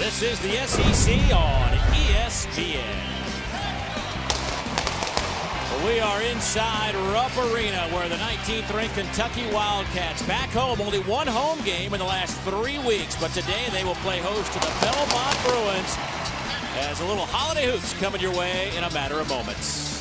This is the SEC on ESPN. We are inside Rupp Arena where the 19th ranked Kentucky Wildcats back home. Only one home game in the last 3 weeks, but today they will play host to the Belmont Bruins as a little holiday hoops coming your way in a matter of moments.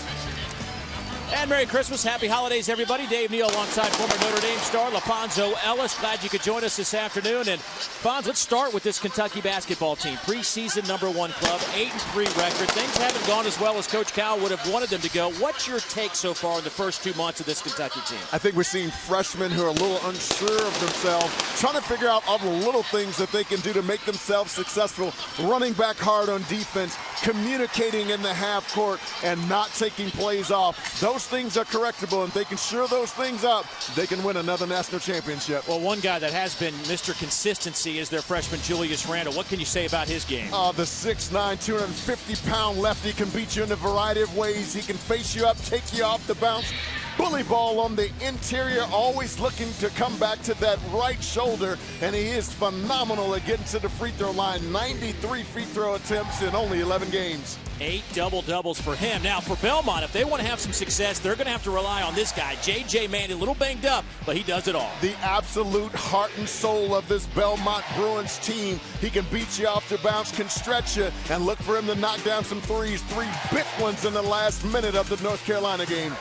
And Merry Christmas, Happy Holidays, everybody. Dave Neal alongside former Notre Dame star LaFonso Ellis. Glad you could join us this afternoon. And Fonz, let's start with this Kentucky basketball team. Preseason #1 club, 8-3 record. Things haven't gone as well as Coach Cal would have wanted them to go. What's your take so far in the first 2 months of this Kentucky team? I think we're seeing freshmen who are a little unsure of themselves, trying to figure out all the little things that they can do to make themselves successful, running back hard on defense, communicating in the half court, and not taking plays off. Those things are correctable, and if they can shore those things up, they can win another national championship. Well, one guy that has been Mr. Consistency is their freshman Julius Randle. What can you say about his game? The 6'9", 250-pound lefty can beat you in a variety of ways. He can face you up, take you off the bounce, bully ball on the interior, always looking to come back to that right shoulder, and he is phenomenal at getting to the free throw line. 93 free throw attempts in only 11 games. 8 double-doubles for him. Now, for Belmont, if they want to have some success, they're going to have to rely on this guy, J.J. Manning, a little banged up, but he does it all. The absolute heart and soul of this Belmont Bruins team. He can beat you off the bounce, can stretch you, and look for him to knock down some threes. 3 big ones in the last minute of the North Carolina game.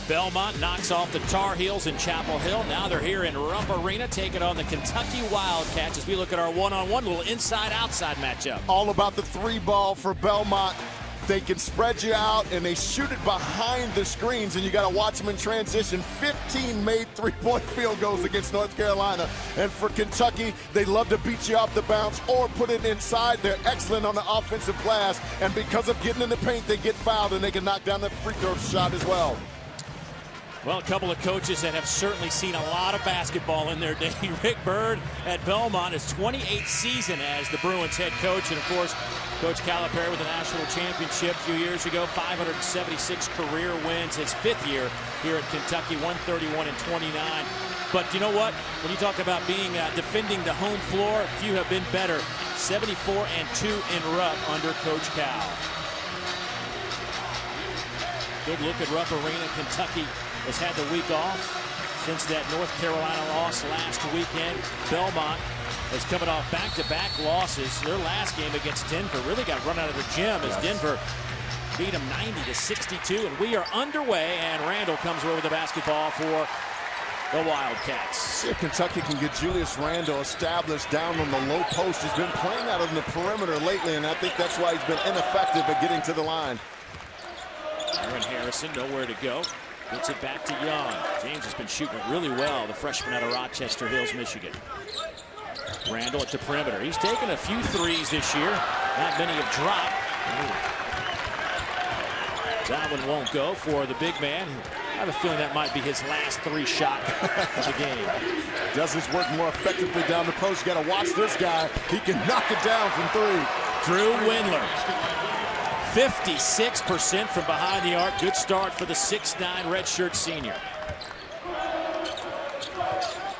Belmont knocks off the Tar Heels in Chapel Hill. Now they're here in Rupp Arena taking on the Kentucky Wildcats as we look at our one-on-one little inside-outside matchup. All about the 3 ball for Belmont. They can spread you out, and they shoot it behind the screens, and you got to watch them in transition. 15 made 3-point field goals against North Carolina. And for Kentucky, they love to beat you off the bounce or put it inside. They're excellent on the offensive glass, and because of getting in the paint, they get fouled, and they can knock down the free throw shot as well. Well, a couple of coaches that have certainly seen a lot of basketball in their day. Rick Byrd at Belmont, his 28th season as the Bruins head coach. And, of course, Coach Calipari with a national championship a few years ago. 576 career wins, his 5th year here at Kentucky, 131-29. But you know what? When you talk about being defending the home floor, few have been better. 74-2 in Rupp under Coach Cal. Good look at Rupp Arena. Kentucky has had the week off since that North Carolina loss last weekend. Belmont is coming off back-to-back losses. Their last game against Denver really got run out of the gym as Denver beat them 90-62. And we are underway, and Randle comes over the basketball for the Wildcats. See if Kentucky can get Julius Randle established down on the low post. He's been playing out on the perimeter lately, and I think that's why he's been ineffective at getting to the line. Aaron Harrison, nowhere to go. Gets it back to Young. James has been shooting really well, the freshman out of Rochester Hills, Michigan. Randle at the perimeter. He's taken a few threes this year. Not many have dropped. That one won't go for the big man. I have a feeling that might be his last 3 shot of the game. Does his work more effectively down the post. You got to watch this guy. He can knock it down from 3. Drew Windler. 56% from behind the arc. Good start for the 6'9" redshirt senior.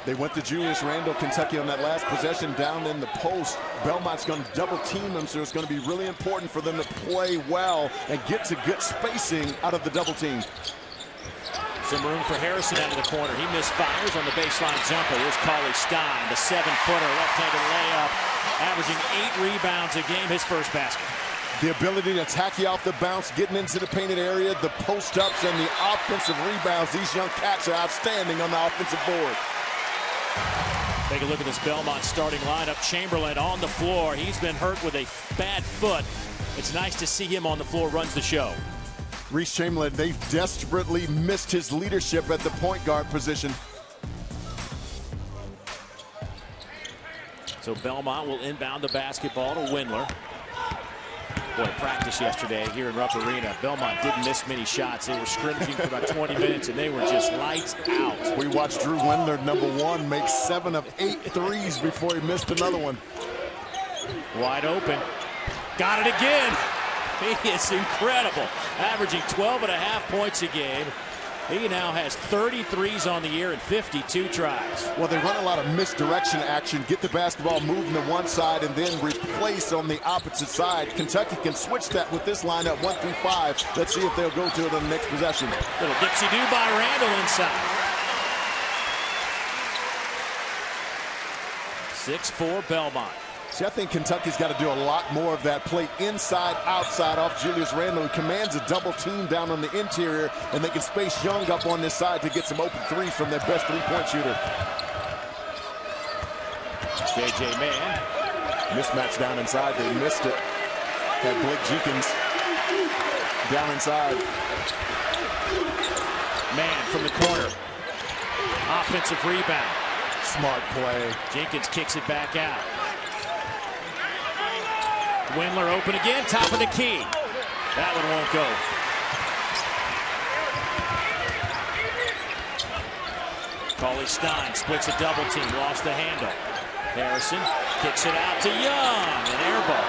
They went to Julius Randle, Kentucky, on that last possession down in the post. Belmont's going to double team them, so it's going to be really important for them to play well and get to good spacing out of the double team. Some room for Harrison out of the corner. He misfires on the baseline jumper. Here's Cauley Stein, the 7-footer, left-handed layup, averaging 8 rebounds a game, his first basket. The ability to attack you off the bounce, getting into the painted area, the post-ups, and the offensive rebounds. These young cats are outstanding on the offensive board. Take a look at this Belmont starting lineup. Chamberlain on the floor. He's been hurt with a bad foot. It's nice to see him on the floor, runs the show. Reece Chamberlain, they've desperately missed his leadership at the point guard position. So Belmont will inbound the basketball to Windler. Boy, practice yesterday here in Rupp Arena. Belmont didn't miss many shots. They were scrimmaging for about 20 minutes, and they were just lights out. We watched Drew Windler, #1, make 7 of 8 threes before he missed another one. Wide open. Got it again. He is incredible. Averaging 12.5 points a game. He now has 33s on the year and 52 tries. Well, they run a lot of misdirection action, get the basketball moving to one side and then replace on the opposite side. Kentucky can switch that with this lineup 1 through 5. Let's see if they'll go to it on the next possession. Little dipsy-do by Randall inside. 6'4" Belmont. See, I think Kentucky's got to do a lot more of that play inside, outside off Julius Randle, who commands a double team down on the interior, and they can space Young up on this side to get some open threes from their best three-point shooter. J.J. Mann. Mismatch down inside. They missed it. Had Blake Jenkins down inside. Mann from the corner. Offensive rebound. Smart play. Jenkins kicks it back out. Windler open again, top of the key. That one won't go. Cauley-Stein splits a double team, lost the handle. Harrison kicks it out to Young, an air ball.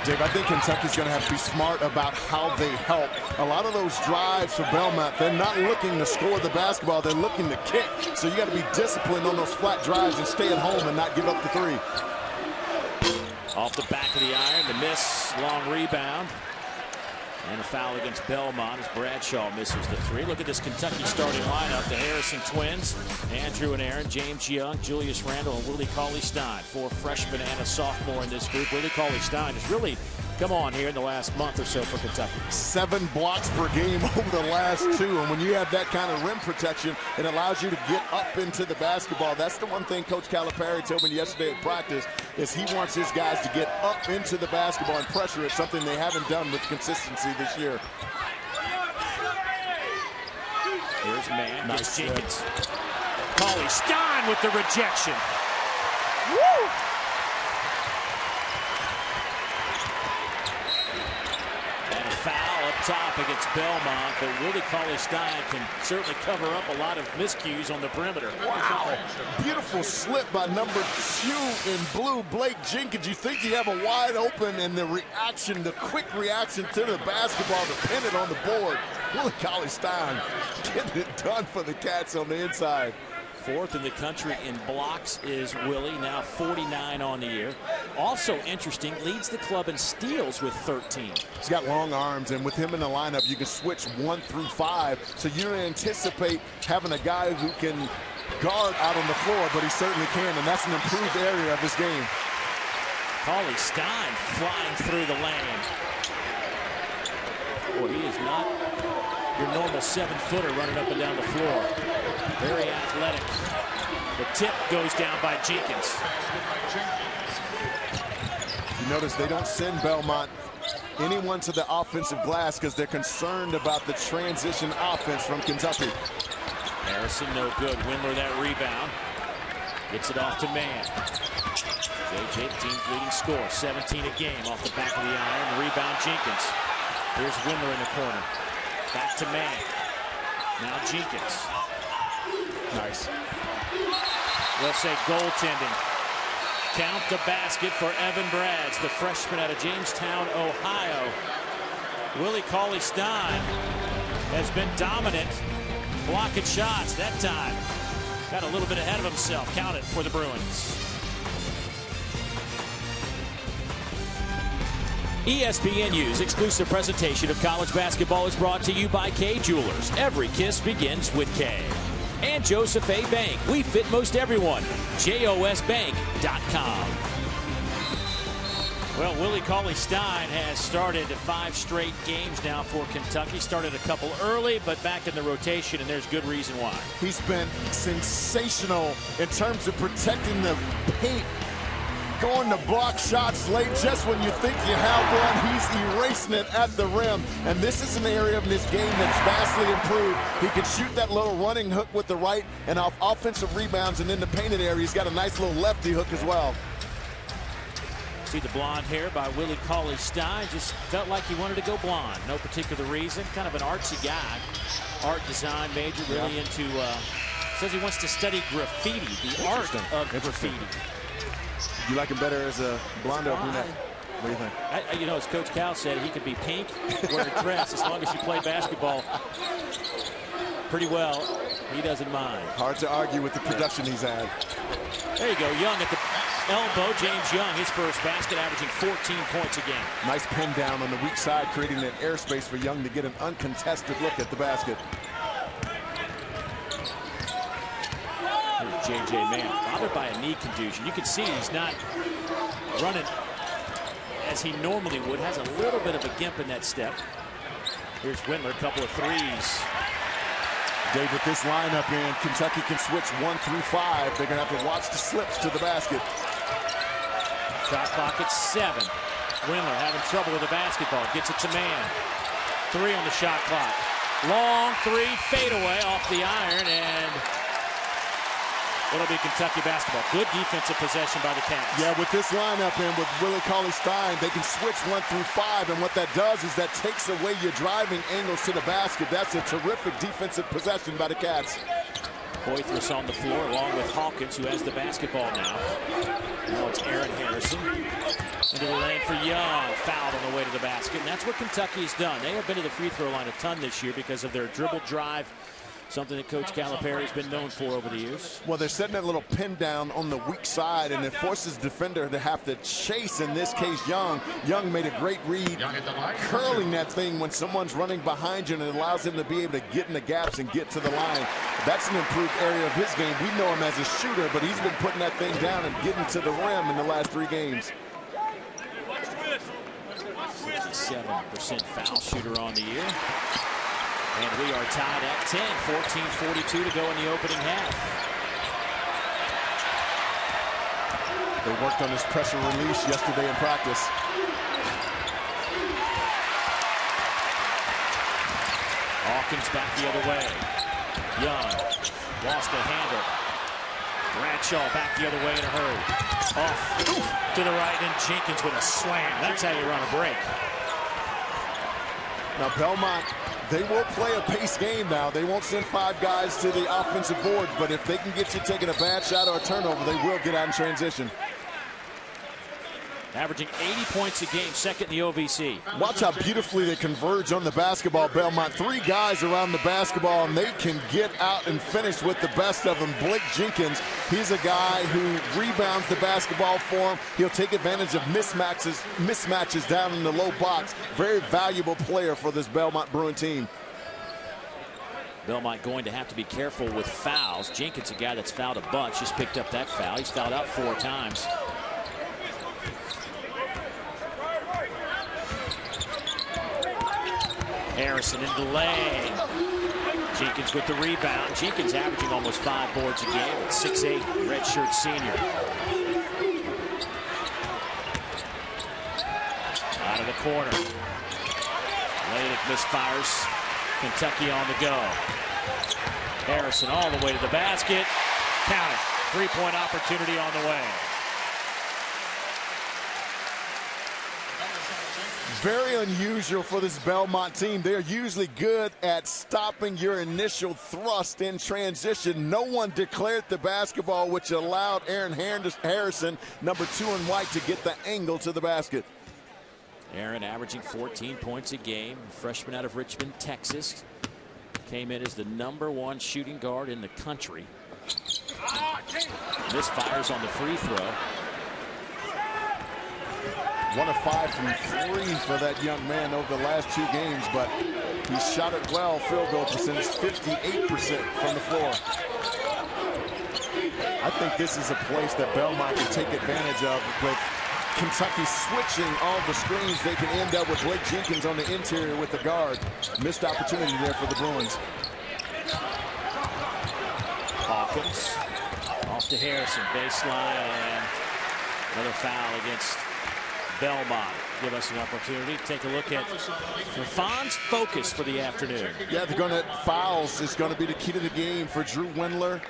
Dave, I think Kentucky's going to have to be smart about how they help. A lot of those drives for Belmont, they're not looking to score the basketball, they're looking to kick. So you got to be disciplined on those flat drives and stay at home and not give up the three. Off the back of the iron, the miss, long rebound. And a foul against Belmont as Bradshaw misses the three. Look at this Kentucky starting lineup. The Harrison twins, Andrew and Aaron, James Young, Julius Randle, and Willie Cauley-Stein. 4 freshmen and a sophomore in this group. Willie Cauley-Stein has really come on here in the last month or so for Kentucky. 7 blocks per game over the last 2. And when you have that kind of rim protection, it allows you to get up into the basketball. That's the one thing Coach Calipari told me yesterday at practice, is he wants his guys to get up into the basketball and pressure it, something they haven't done with consistency this year. Here's Mann, nice Jenkins. Cauley-Stein with the rejection. Woo! Foul up top against Belmont, but Willie Cauley-Stein can certainly cover up a lot of miscues on the perimeter. Wow, beautiful slip by number 2 in blue, Blake Jenkins. You think you have a wide open, and the reaction, the quick reaction to the basketball to pin it on the board. Willie Cauley-Stein getting it done for the Cats on the inside. 4th in the country in blocks is Willie, now 49 on the year. Also interesting, leads the club in steals with 13. He's got long arms, and with him in the lineup, you can switch 1 through 5. So you anticipate having a guy who can guard out on the floor, but he certainly can, and that's an improved area of his game. Cauley-Stein flying through the lane. Boy, he is not your normal 7-footer running up and down the floor. Very athletic. The tip goes down by Jenkins. You notice they don't send Belmont anyone to the offensive glass because they're concerned about the transition offense from Kentucky. Harrison no good. Windler that rebound. Gets it off to Mann. J.J. the team's leading scorer. 17 a game off the back of the iron. Rebound Jenkins. Here's Windler in the corner. Back to Mann. Now Jenkins. Nice. We'll say goaltending. Count the basket for Evan Brads, the freshman out of Jamestown, Ohio. Willie Cauley-Stein has been dominant, blocking shots that time. Got a little bit ahead of himself. Count it for the Bruins. ESPNU's exclusive presentation of college basketball is brought to you by Kay Jewelers. Every kiss begins with Kay. And Joseph A. Bank. We fit most everyone. JOSBank.com. Well, Willie Cauley-Stein has started 5 straight games now for Kentucky. Started a couple early, but back in the rotation, and there's good reason why. He's been sensational in terms of protecting the paint, going to block shots late just when you think you have one. He's erasing it at the rim, and this is an area of this game that's vastly improved. He can shoot that little running hook with the right and off offensive rebounds, and in the painted area he's got a nice little lefty hook as well. See the blonde hair by Willie Cauley-Stein. Just felt like he wanted to go blonde. No particular reason. Kind of an artsy guy. Art design major, really into, says he wants to study graffiti, the art of graffiti. You like him better as a blonde or brunette? What do you think? You know, as Coach Cal said, he could be pink, wear a dress, as long as you play basketball pretty well. He doesn't mind. Hard to argue with the production he's had. There you go, Young at the elbow. James Young, his first basket, averaging 14 points a game. Nice pin down on the weak side, creating that airspace for Young to get an uncontested look at the basket. Here's J.J. Mann, bothered by a knee contusion. You can see he's not running as he normally would. Has a little bit of a gimp in that step. Here's Windler, a couple of threes. Dave, with this lineup in, Kentucky can switch 1 through 5. They're going to have to watch the slips to the basket. Shot clock at 7. Windler having trouble with the basketball. Gets it to Mann. 3 on the shot clock. Long 3, fadeaway off the iron, and it'll be Kentucky basketball. Good defensive possession by the Cats. Yeah, with this lineup and with Willie Cauley-Stein, they can switch 1 through 5, and what that does is that takes away your driving angles to the basket. That's a terrific defensive possession by the Cats. Boythris on the floor along with Hawkins, who has the basketball now. Now it's Aaron Harrison. Into the lane for Young. Fouled on the way to the basket, and that's what Kentucky has done. They have been to the free throw line a ton this year because of their dribble drive, something that Coach Calipari has been known for over the years. Well, they're setting that little pin down on the weak side, and it forces the defender to have to chase, in this case, Young. Young made a great read, curling that thing when someone's running behind you, and it allows him to be able to get in the gaps and get to the line. That's an improved area of his game. We know him as a shooter, but he's been putting that thing down and getting to the rim in the last 3 games. 67% foul shooter on the year. And we are tied at 10, 14:42 to go in the opening half. They worked on this pressure release yesterday in practice. Hawkins back the other way. Young lost the handle. Bradshaw back the other way in a hurry. Off to the right, and Jenkins with a slam. That's how you run a break. Now Belmont, they will play a pace game now. They won't send 5 guys to the offensive board, but if they can get you taking a bad shot or a turnover, they will get out in transition. Averaging 80 points a game, second in the OVC. Watch how beautifully they converge on the basketball, Belmont. 3 guys around the basketball, and they can get out and finish with the best of them. Blake Jenkins, he's a guy who rebounds the basketball for him. He'll take advantage of mismatches down in the low box. Very valuable player for this Belmont Bruin team. Belmont going to have to be careful with fouls. Jenkins, a guy that's fouled a bunch, just picked up that foul. He's fouled out 4 times. Harrison in the lane. Jenkins with the rebound. Jenkins averaging almost 5 boards a game at 6'8", redshirt senior. Out of the corner. Ladick misfires. Kentucky on the go. Harrison all the way to the basket. Count it. 3-point opportunity on the way. Very unusual for this Belmont team. They're usually good at stopping your initial thrust in transition. No one declared the basketball, which allowed Aaron Harrison, number 2 in white, to get the angle to the basket. Aaron averaging 14 points a game. Freshman out of Richmond, Texas. Came in as the number 1 shooting guard in the country. Misfires on the free throw. 1 of 5 from 3 for that young man over the last 2 games, but he shot it well. Field goal percentage 58% from the floor. I think this is a place that Belmont can take advantage of with Kentucky switching all the screens. They can end up with Blake Jenkins on the interior with the guard. Missed opportunity there for the Bruins. Hawkins off to Harrison, baseline, and another foul against Belmont. Give us an opportunity to take a look at Rafon's focus for the afternoon. Yeah, they're going to fouls. It's going to be the key to the game for Drew Windler.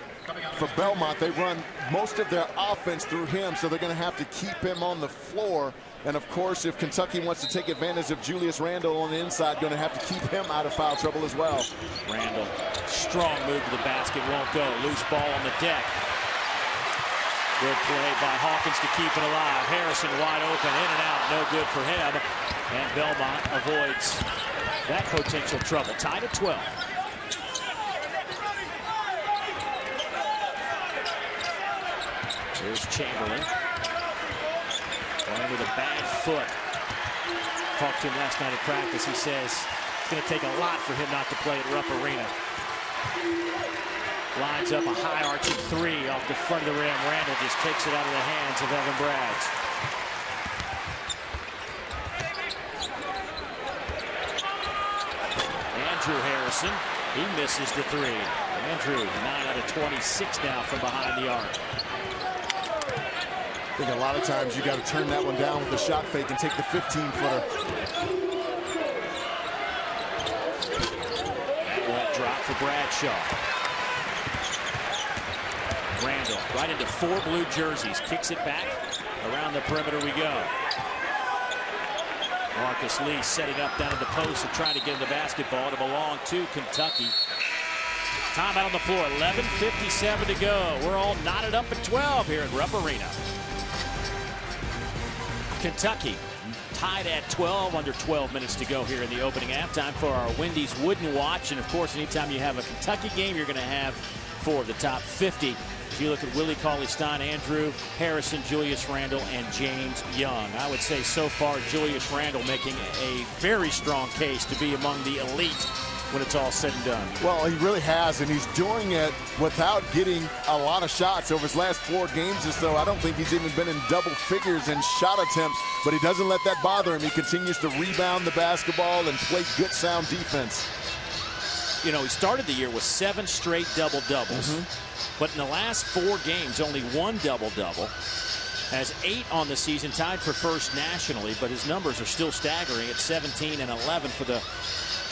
For Belmont, they run most of their offense through him, so they're going to have to keep him on the floor. And of course, if Kentucky wants to take advantage of Julius Randle on the inside, going to have to keep him out of foul trouble as well. Randle, strong move to the basket, won't go. Loose ball on the deck. Good play by Hawkins to keep it alive. Harrison wide open, in and out, no good for him. And Belmont avoids that potential trouble. Tied at 12. Here's Chamberlain. Playing with a bad foot. Talked to him last night at practice. He says it's going to take a lot for him not to play at Rupp Arena. Lines up a high arching three off the front of the rim. Randall just takes it out of the hands of Evan Braggs. Andrew Harrison, he misses the three. Andrew, 9 out of 26 now from behind the arc. I think a lot of times you got to turn that one down with the shot fake and take the 15-footer. That won't drop for Bradshaw. Randall right into 4 blue jerseys. Kicks it back. Around the perimeter we go. Marcus Lee setting up down at the post and trying to get in the basketball to belong to Kentucky. Timeout on the floor. 11:57 to go. We're all knotted up at 12 here at Rupp Arena. Kentucky tied at 12, under 12 minutes to go here in the opening halftime for our Wendy's Wooden Watch. And of course, anytime you have a Kentucky game, you're going to have 4 of the top 50. If you look at Willie Cauley-Stein, Andrew Harrison, Julius Randle, and James Young. I would say so far Julius Randle making a very strong case to be among the elite when it's all said and done. Well, he really has, and he's doing it without getting a lot of shots over his last 4 games or so. I don't think he's even been in double figures in shot attempts, but he doesn't let that bother him. He continues to rebound the basketball and play good, sound defense. You know, he started the year with 7 straight double-doubles, but in the last 4 games, only 1 double-double. Has 8 on the season, tied for first nationally, but his numbers are still staggering at 17 and 11 for the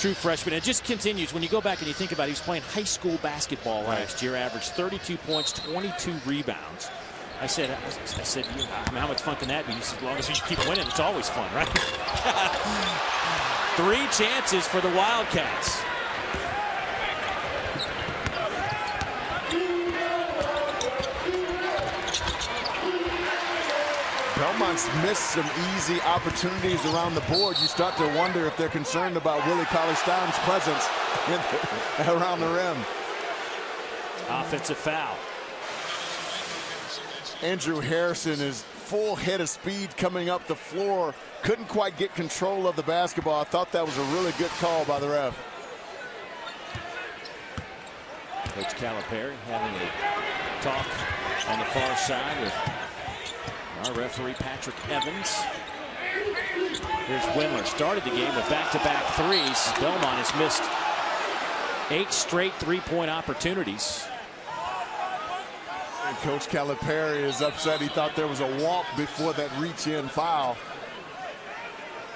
true freshman. It just continues. When you go back and you think about it, he was playing high school basketball last year, averaged 32 points, 22 rebounds. I said, I mean, how much fun can that be? He said, as long as you keep winning, it's always fun, right? 3 chances for the Wildcats. Belmont's missed some easy opportunities around the board. You start to wonder if they're concerned about Willie Cauley-Stein's presence around the rim. Offensive foul. Andrew Harrison is full head of speed coming up the floor. Couldn't quite get control of the basketball. I thought that was a really good call by the ref. Coach Calipari having a talk on the far side with our referee, Patrick Evans. Here's Windler. Started the game with back-to-back threes. Belmont has missed 8 straight three-point opportunities. And Coach Calipari is upset. He thought there was a walk before that reach-in foul.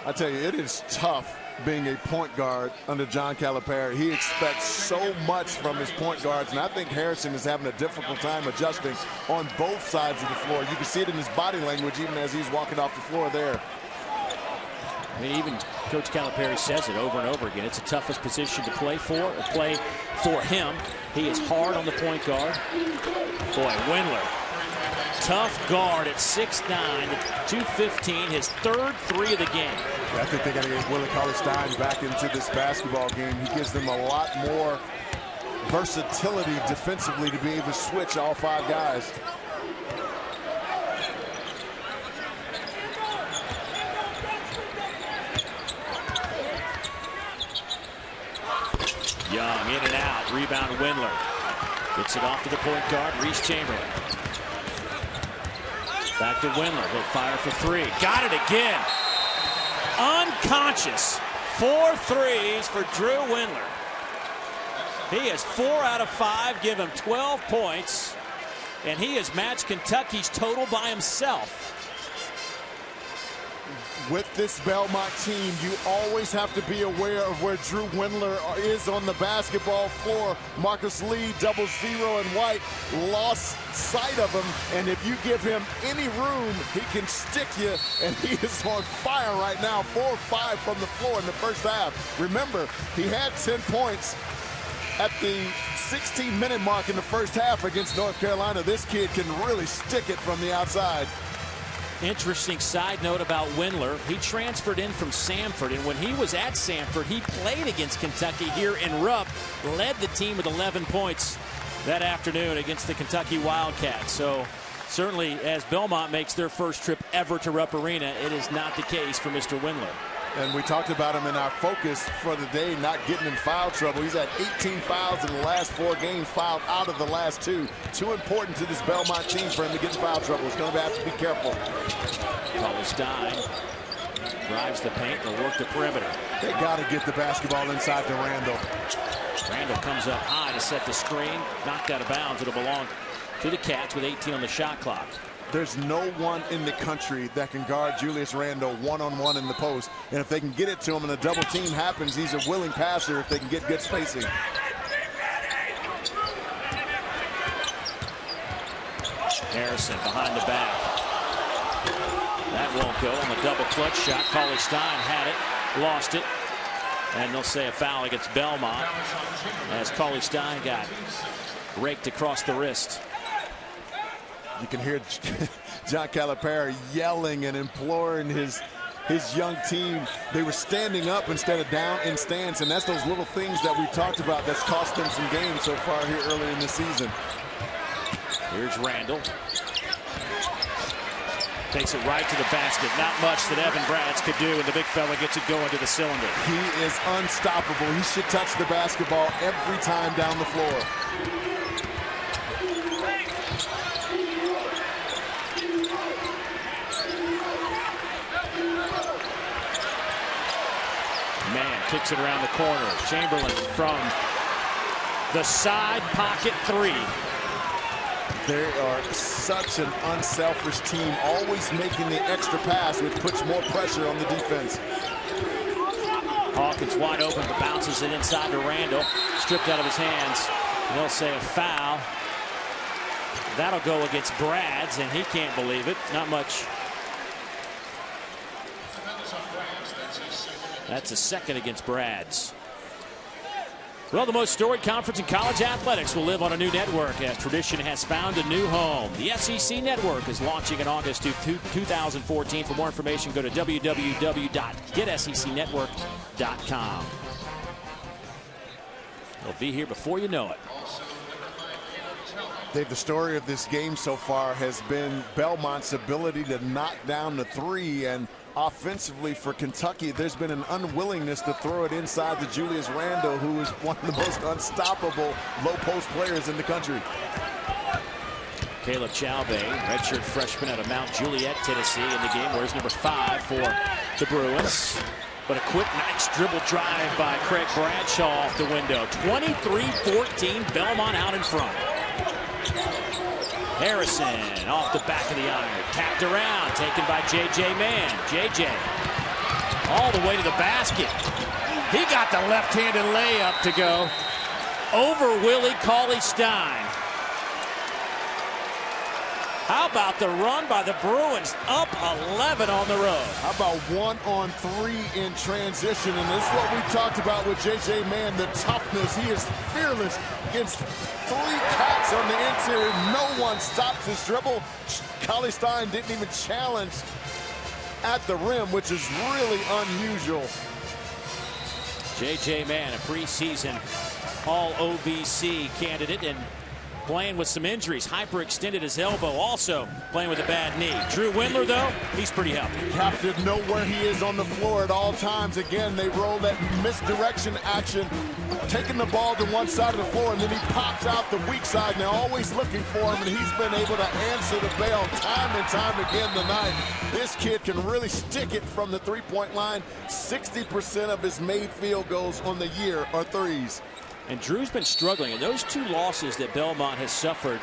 I tell you, it is tough being a point guard under John Calipari. He expects so much from his point guards, and I think Harrison is having a difficult time adjusting on both sides of the floor. You can see it in his body language even as he's walking off the floor there. I mean, even Coach Calipari says it over and over again. It's the toughest position to play for him. He is hard on the point guard. Boy, Windler, tough guard at 6'9", 215, his 3rd 3 of the game. I think they got to get Willie Cauley-Stein back into this basketball game. He gives them a lot more versatility defensively to be able to switch all 5 guys. Young in and out, rebound Windler. Gets it off to the point guard, Reese Chamberlain. Back to Windler, he'll fire for 3. Got it again. Unconscious. 4 threes for Drew Windler. He has 4 out of 5, give him 12 points, and he has matched Kentucky's total by himself. With this Belmont team, you always have to be aware of where Drew Windler is on the basketball floor. Marcus Lee, 0-0 and White, lost sight of him. And if you give him any room, he can stick you. And he is on fire right now, 4 or 5 from the floor in the first half. Remember, he had 10 points At the 16-minute mark in the first half against North Carolina, this kid can really stick it from the outside. Interesting side note about Windler. He transferred in from Samford, and when he was at Samford, he played against Kentucky here in Rupp, led the team with 11 points that afternoon against the Kentucky Wildcats. So certainly as Belmont makes their first trip ever to Rupp Arena, it is not the case for Mr. Windler. And we talked about him in our focus for the day, not getting in foul trouble. He's had 18 fouls in the last 4 games, fouled out of the last 2. Too important to this Belmont team for him to get in foul trouble. He's going to have to be careful. Stein drives the paint to work the perimeter. They got to get the basketball inside to Randall. Randall comes up high to set the screen. Knocked out of bounds. It'll belong to the Cats with 18 on the shot clock. There's no one in the country that can guard Julius Randle one-on-one in the post. And if they can get it to him and a double team happens, he's a willing passer if they can get good spacing. Harrison behind the back. That won't go on the double clutch shot. Cauley Stein had it, lost it. And they'll say a foul against Belmont as Cauley Stein got raked across the wrist. You can hear John Calipari yelling and imploring his young team. They were standing up instead of down in stance, and that's those little things that we talked about that's cost them some games so far here early in the season. Here's Randall. Takes it right to the basket. Not much that Evan Bratz could do, and the big fella gets it going to the cylinder. He is unstoppable. He should touch the basketball every time down the floor. Kicks it around the corner. Chamberlain from the side pocket 3. They are such an unselfish team, always making the extra pass, which puts more pressure on the defense. Hawkins wide open, but bounces it inside to Randall. Stripped out of his hands. They'll say a foul. That'll go against Brad's, and he can't believe it. Not much. That's a second against Brad's. Well, the most storied conference in college athletics will live on a new network as tradition has found a new home. The SEC Network is launching in August 2014. For more information, go to www.getsecnetwork.com. They'll be here before you know it. Dave, the story of this game so far has been Belmont's ability to knock down the 3, and offensively for Kentucky, there's been an unwillingness to throw it inside to Julius Randle, who is one of the most unstoppable low-post players in the country. Caleb Chaubey, redshirt freshman out of Mount Juliet, Tennessee, in the game, wears number 5 for the Bruins. But a quick, nice dribble drive by Craig Bradshaw off the window. 23-14, Belmont out in front. Harrison off the back of the iron. Tapped around, taken by J.J. Mann. J.J. all the way to the basket. He got the left-handed layup to go over Willie Cauley Stein. How about the run by the Bruins? Up 11 on the road. How about 1-on-3 in transition? And this is what we talked about with J.J. Mann, the toughness. He is fearless against 3 Cats on the interior. No one stops his dribble. Cauley Stein didn't even challenge at the rim, which is really unusual. J.J. Mann, a preseason All-OVC candidate, and playing with some injuries. Hyperextended his elbow, also playing with a bad knee. Drew Windler, though, he's pretty healthy. You have to know where he is on the floor at all times. Again, they roll that misdirection action, taking the ball to one side of the floor, and then he pops out the weak side. And they're always looking for him, and he's been able to answer the bell time and time again tonight. This kid can really stick it from the three-point line. 60% of his made field goals on the year are threes. And Drew's been struggling, and those 2 losses that Belmont has suffered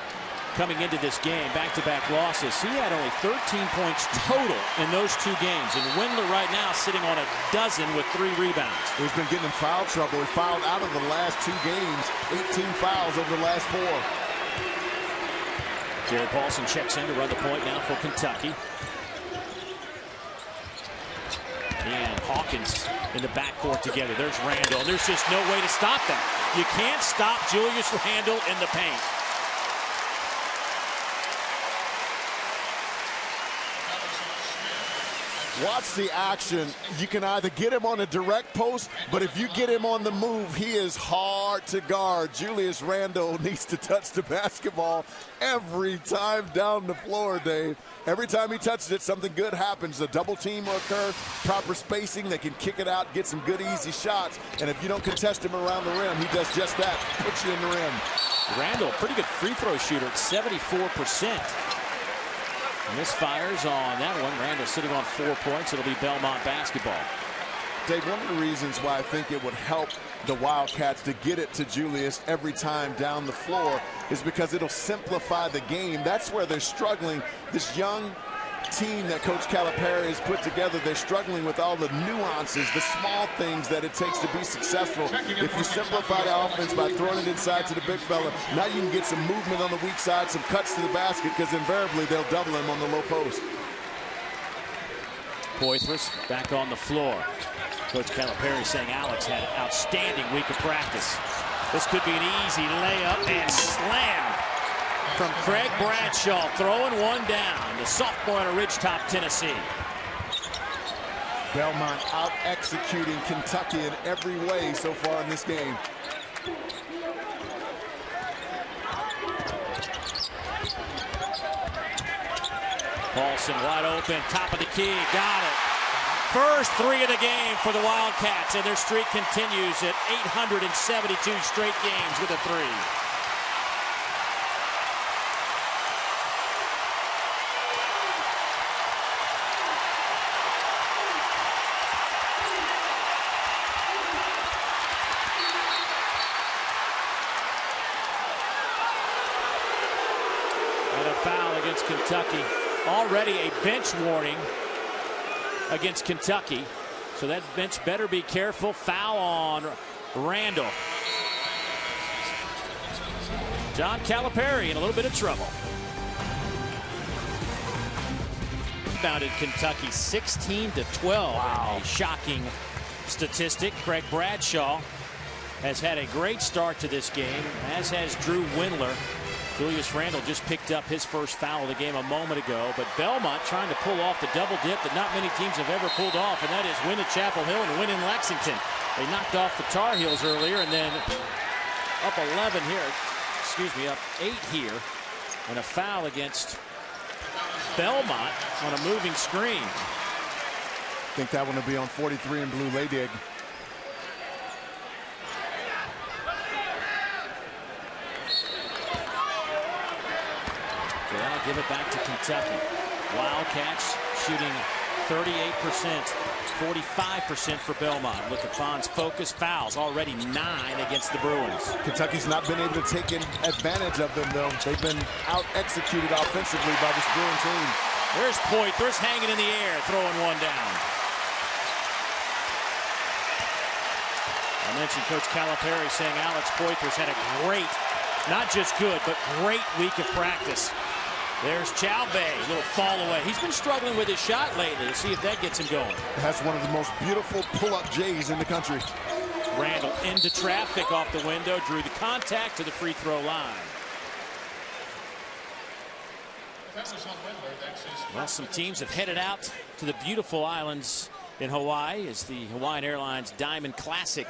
coming into this game, back-to-back losses, he had only 13 points total in those 2 games. And Windler right now sitting on a dozen with 3 rebounds. He's been getting in foul trouble. He fouled out of the last 2 games, 18 fouls over the last 4. Jared Paulson checks in to run the point now for Kentucky. And Hawkins in the backcourt together. There's Randall. There's just no way to stop that. You can't stop Julius Randle in the paint. Watch the action. You can either get him on a direct post, but if you get him on the move, he is hard to guard. Julius Randle needs to touch the basketball every time down the floor, Dave. Every time he touches it, something good happens. A double team will occur, proper spacing, they can kick it out, get some good easy shots. And if you don't contest him around the rim, he does just that, puts you in the rim. Randle, pretty good free throw shooter at 74%. Misfires on that one. Randle sitting on 4 points. It'll be Belmont basketball. Dave, one of the reasons why I think it would help the Wildcats to get it to Julius every time down the floor is because it'll simplify the game. That's where they're struggling. This young team that Coach Calipari has put together, they're struggling with all the nuances, the small things that it takes to be successful. If you simplify the offense by throwing it inside to the big fella, now you can get some movement on the weak side, some cuts to the basket, because invariably they'll double him on the low post. Poitras back on the floor. Coach Calipari saying Alex had an outstanding week of practice. This could be an easy layup and slam from Craig Bradshaw, throwing one down. The sophomore out of Ridgetop, Tennessee. Belmont out executing Kentucky in every way so far in this game. Paulson wide open, top of the key, got it. First three of the game for the Wildcats, and their streak continues at 872 straight games with a three. And a foul against Kentucky. Already a bench warning against Kentucky. So that bench better be careful. Foul on Randall. John Calipari in a little bit of trouble. Rebounded Kentucky 16-12. Wow. A shocking statistic. Craig Bradshaw has had a great start to this game, as has Drew Windler. Julius Randle just picked up his first foul of the game a moment ago, but Belmont trying to pull off the double dip that not many teams have ever pulled off, and that is win at Chapel Hill and win in Lexington. They knocked off the Tar Heels earlier, and then up 11 here, up 8 here, and a foul against Belmont on a moving screen. I think that one will be on 43 in blue. Laydig. They'll give it back to Kentucky. Wildcats shooting 38%, 45% for Belmont. Look at Fon's focus. Fouls already 9 against the Bruins. Kentucky's not been able to take advantage of them, though. They've been out-executed offensively by this Bruin team. There's Poitras hanging in the air, throwing one down. I mentioned Coach Calipari saying Alex Poitras had a great, not just good, but great week of practice. There's Chowbey, a little fall away. He's been struggling with his shot lately. Let's see if that gets him going. That's one of the most beautiful pull-up J's in the country. Randall into traffic off the window, drew the contact to the free throw line. Well, some teams have headed out to the beautiful islands in Hawaii as the Hawaiian Airlines Diamond Classic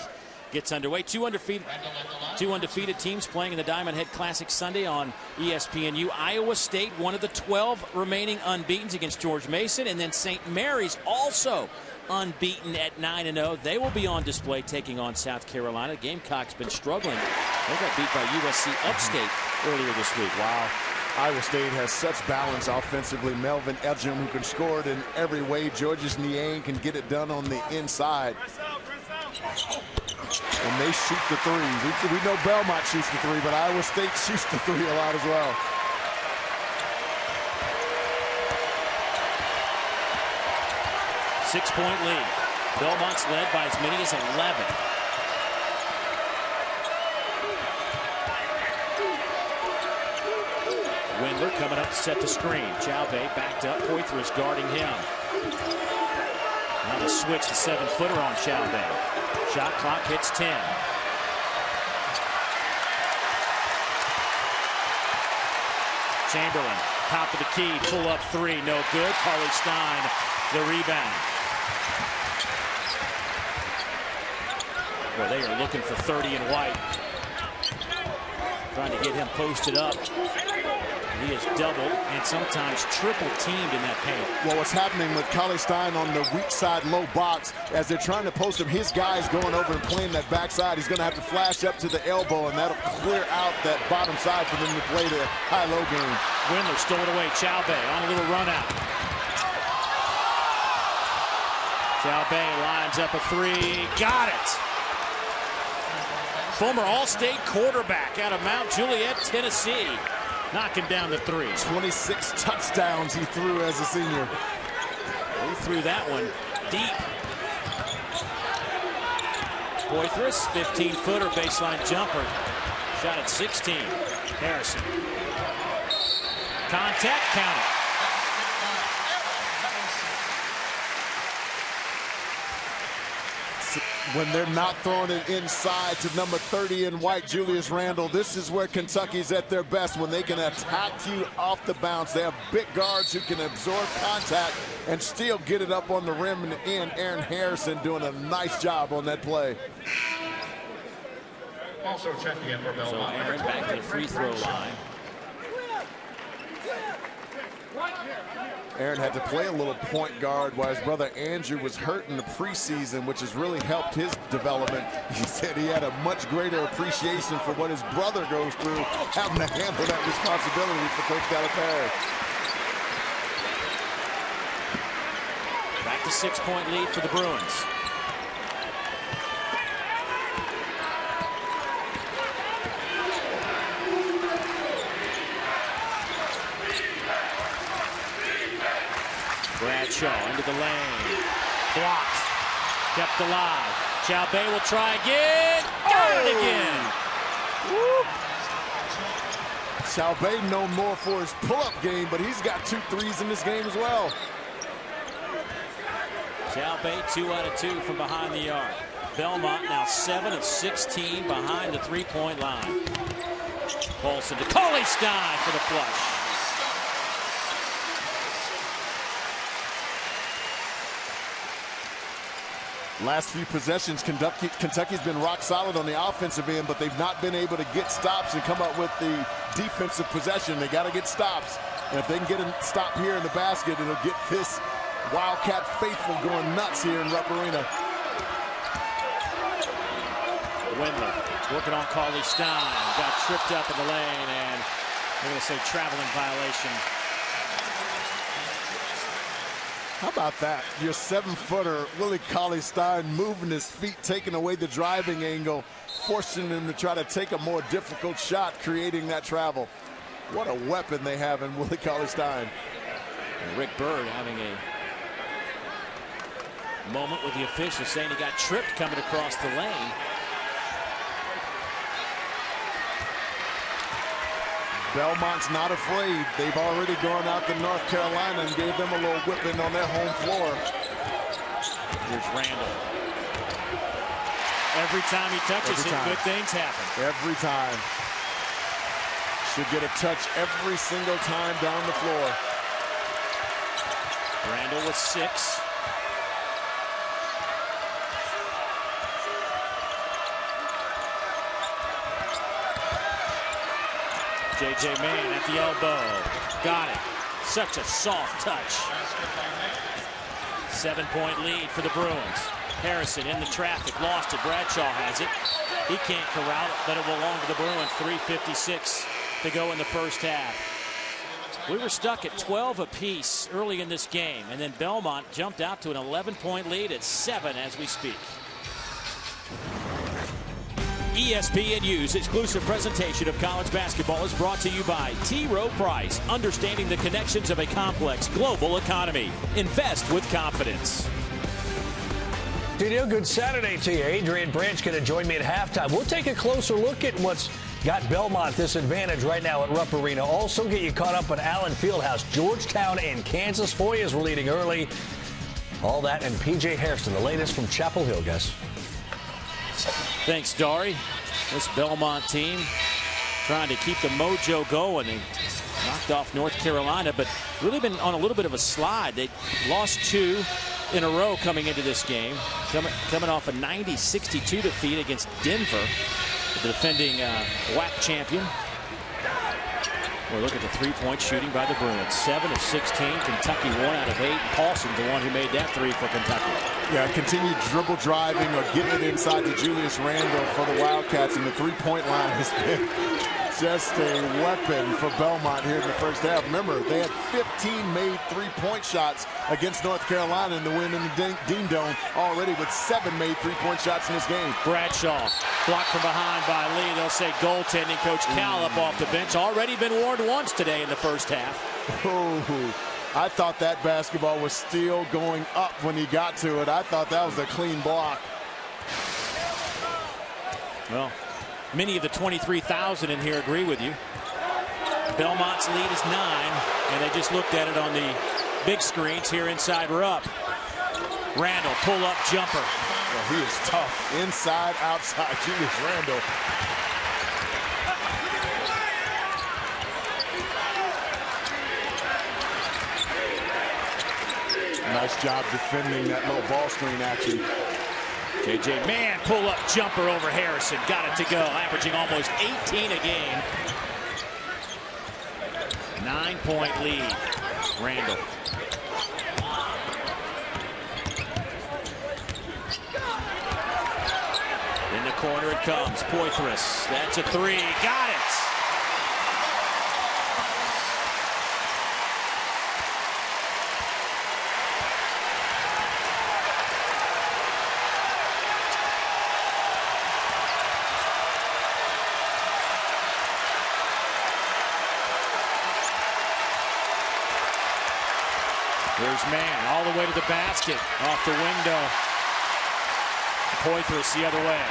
gets underway. Two undefeated teams playing in the Diamond Head Classic Sunday on ESPNU. Iowa State, one of the 12 remaining unbeatens against George Mason, and then St. Mary's also unbeaten at 9-0. They will be on display taking on South Carolina. Gamecocks been struggling. They got beat by USC Upstate earlier this week. Wow. Iowa State has such balance offensively. Melvin Edgem, who can score it in every way. Georges Niang can get it done on the inside. And they shoot the three. We know Belmont shoots the three, but Iowa State shoots the three a lot as well. Six-point lead. Belmont's led by as many as 11. Windler coming up to set the screen. Chowbey backed up. Poitras guarding him. Now the switch, the 7-footer on Chalbay. Shot clock hits 10. Chamberlain, top of the key, pull up 3, no good. Carly Stein, the rebound. Well, they are looking for 30 in white. Trying to get him posted up. He is doubled and sometimes triple teamed in that paint. Well, what's happening with Carly Stein on the weak side low box, as they're trying to post him, his guy's going over and playing that backside. He's going to have to flash up to the elbow, and that'll clear out that bottom side for them to play the high-low game. Windler stole it away. Chalbay on a little run out. Chalbay lines up a 3. Got it. Former All-State quarterback out of Mount Juliet, Tennessee. Knocking down the 3. 26 touchdowns he threw as a senior. He threw that one deep. Poitras, 15-footer baseline jumper. Shot at 16. Harrison. Contact, count it. When they're not throwing it inside to number 30 in white, Julius Randle, this is where Kentucky's at their best, when they can attack you off the bounce. They have big guards who can absorb contact and still get it up on the rim and in. Aaron Harrison doing a nice job on that play. Also checking in for Belmont. So Aaron back to the free throw line. Aaron had to play a little point guard while his brother Andrew was hurt in the preseason, which has really helped his development. He said he had a much greater appreciation for what his brother goes through, having to handle that responsibility for Coach Calipari. Back to 6-point lead for the Bruins. Bradshaw into the lane. Blocked. Kept alive. Chalbay will try again. Got it again. Woo. Chalbay known more for his pull-up game, but he's got 2 threes in this game as well. Chalbay 2 out of 2 from behind the arc. Belmont now 7 of 16 behind the 3-point line. Paulson to Carly Stein for the flush. Last few possessions, Kentucky's been rock solid on the offensive end, but they've not been able to get stops and come up with the defensive possession. They got to get stops. And if they can get a stop here in the basket, it'll get this Wildcat faithful going nuts here in Rupp Arena. Windler working on Carly Stein. Got tripped up in the lane, and they're going to say traveling violation. How about that? Your 7-footer, Willie Cauley-Stein, moving his feet, taking away the driving angle, forcing him to try to take a more difficult shot, creating that travel. What a weapon they have in Willie Cauley-Stein. Rick Byrd having a moment with the official, saying he got tripped coming across the lane. Belmont's not afraid. They've already gone out to North Carolina and gave them a little whipping on their home floor. Here's Randle. Every time he touches it, good things happen. Every time. Should get a touch every single time down the floor. Randle with 6. J.J. Mann at the elbow. Got it. Such a soft touch. 7-point lead for the Bruins. Harrison in the traffic. Lost it. Bradshaw has it. He can't corral it, but it will belong to the Bruins. 3:56 to go in the first half. We were stuck at 12 apiece early in this game, and then Belmont jumped out to an 11-point lead at 7 as we speak. ESPNU's exclusive presentation of college basketball is brought to you by T. Rowe Price, understanding the connections of a complex global economy. Invest with confidence. Studio, good Saturday to you. Adrian Branch going to join me at halftime. We'll take a closer look at what's got Belmont this advantage right now at Rupp Arena. Also get you caught up on Allen Fieldhouse. Georgetown and Kansas. Hoyas were leading early. All that and P.J. Hairston, the latest from Chapel Hill, guys. Thanks, Dari. This Belmont team trying to keep the mojo going. They knocked off North Carolina, but really been on a little bit of a slide. They lost 2 in a row coming into this game, coming off a 90-62 defeat against Denver, the defending WAC champion. Well, look at the three-point shooting by the Bruins. 7 of 16. Kentucky 1 out of 8. Paulson, the one who made that 3 for Kentucky. Yeah, continued dribble driving or getting it inside to Julius Randle for the Wildcats, and the three-point line has been just a weapon for Belmont here in the first half. Remember, they had 15 made three-point shots against North Carolina in the win in the Dean Dome, already with 7 made three-point shots in this game. Bradshaw blocked from behind by Lee. They'll say goaltending. Coach Callup off the bench. Already been warned once today in the first half. Oh, I thought that basketball was still going up when he got to it. I thought that was a clean block. Well, many of the 23,000 in here agree with you. Belmont's lead is 9, and they just looked at it on the big screens here inside Rupp. Randle, pull-up jumper. Well, he is tough. Inside, outside, Julius Randle. Nice job defending that little ball screen action. J.J. Man, pull-up jumper over Harrison. Got it to go, averaging almost 18 a game. 9-point lead. Randle. In the corner it comes. Poitras. That's a 3. Got it. Here's Man all the way to the basket. Off the window. Poitras the other way.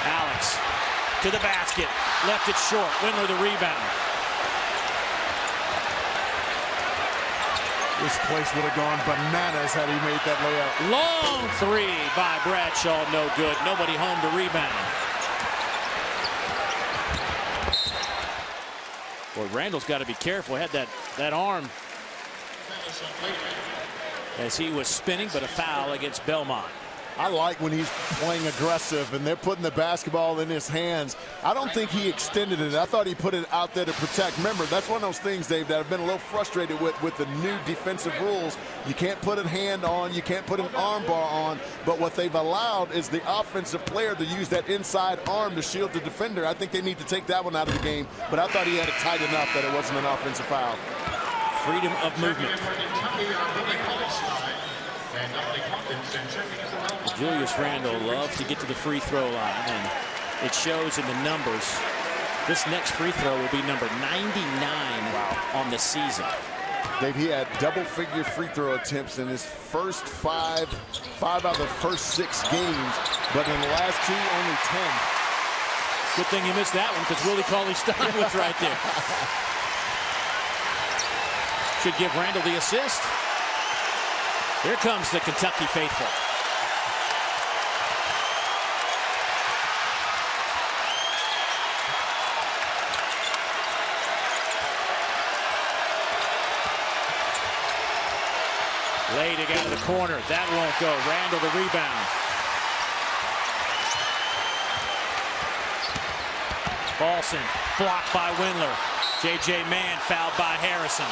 Alex to the basket. Left it short. Windler the rebound. This place would have gone bananas had he made that layup. Long 3 by Bradshaw. No good. Nobody home to rebound. Boy, Randall's got to be careful. Had that arm as he was spinning, but a foul against Belmont. I like when he's playing aggressive and they're putting the basketball in his hands. I don't think he extended it. I thought he put it out there to protect. Remember, that's one of those things, Dave, that I've been a little frustrated with the new defensive rules. You can't put a hand on, you can't put an arm bar on, but what they've allowed is the offensive player to use that inside arm to shield the defender. I think they need to take that one out of the game, but I thought he had it tight enough that it wasn't an offensive foul. Freedom of movement. Julius Randle loves to get to the free throw line, and it shows in the numbers. This next free throw will be number 99 on the season. Dave, he had double-figure free throw attempts in his first five out of the first 6 games, but in the last 2, only 10. Good thing you missed that one, because Willie Cauley-Stein was right there. Should give Randle the assist. Here comes the Kentucky faithful. Lay to get out of the corner. That won't go. Randle the rebound. Paulson blocked by Windler. J.J. Mann fouled by Harrison.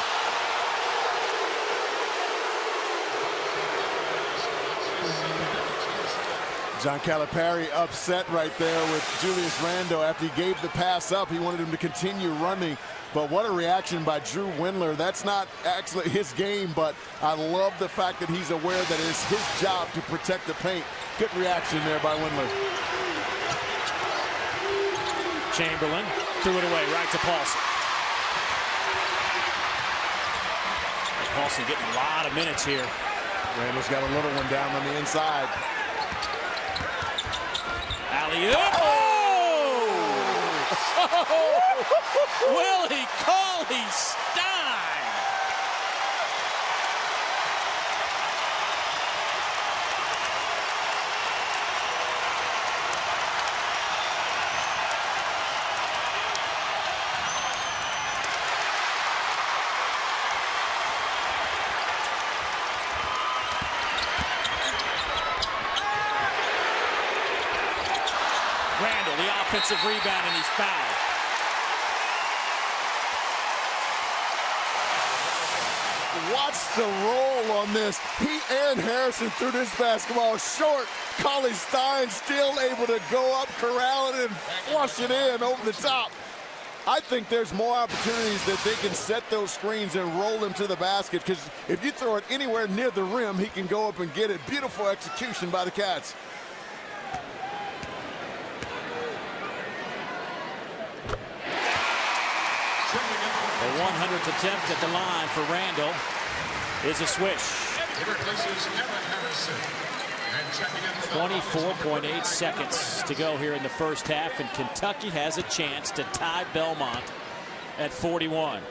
John Calipari upset right there with Julius Randle after he gave the pass up. He wanted him to continue running. But what a reaction by Drew Windler. That's not actually his game, but I love the fact that he's aware that it's his job to protect the paint. Good reaction there by Windler. Chamberlain threw it away right to Paulson. Paulson getting a lot of minutes here. Randall's got a little one down on the inside. Alley-oop. Oh! Willie Cauley-Stein. offensive rebound, and he's fouled. Watch the roll on this. Aaron Harrison threw this basketball short. Cauley Stein still able to go up, corral it, and flush it in over the top. I think there's more opportunities that they can set those screens and roll them to the basket, because if you throw it anywhere near the rim, he can go up and get it. Beautiful execution by the Cats. The 100th attempt at the line for Randall is a swish. 24.8 seconds to go here in the first half, and Kentucky has a chance to tie Belmont at 41.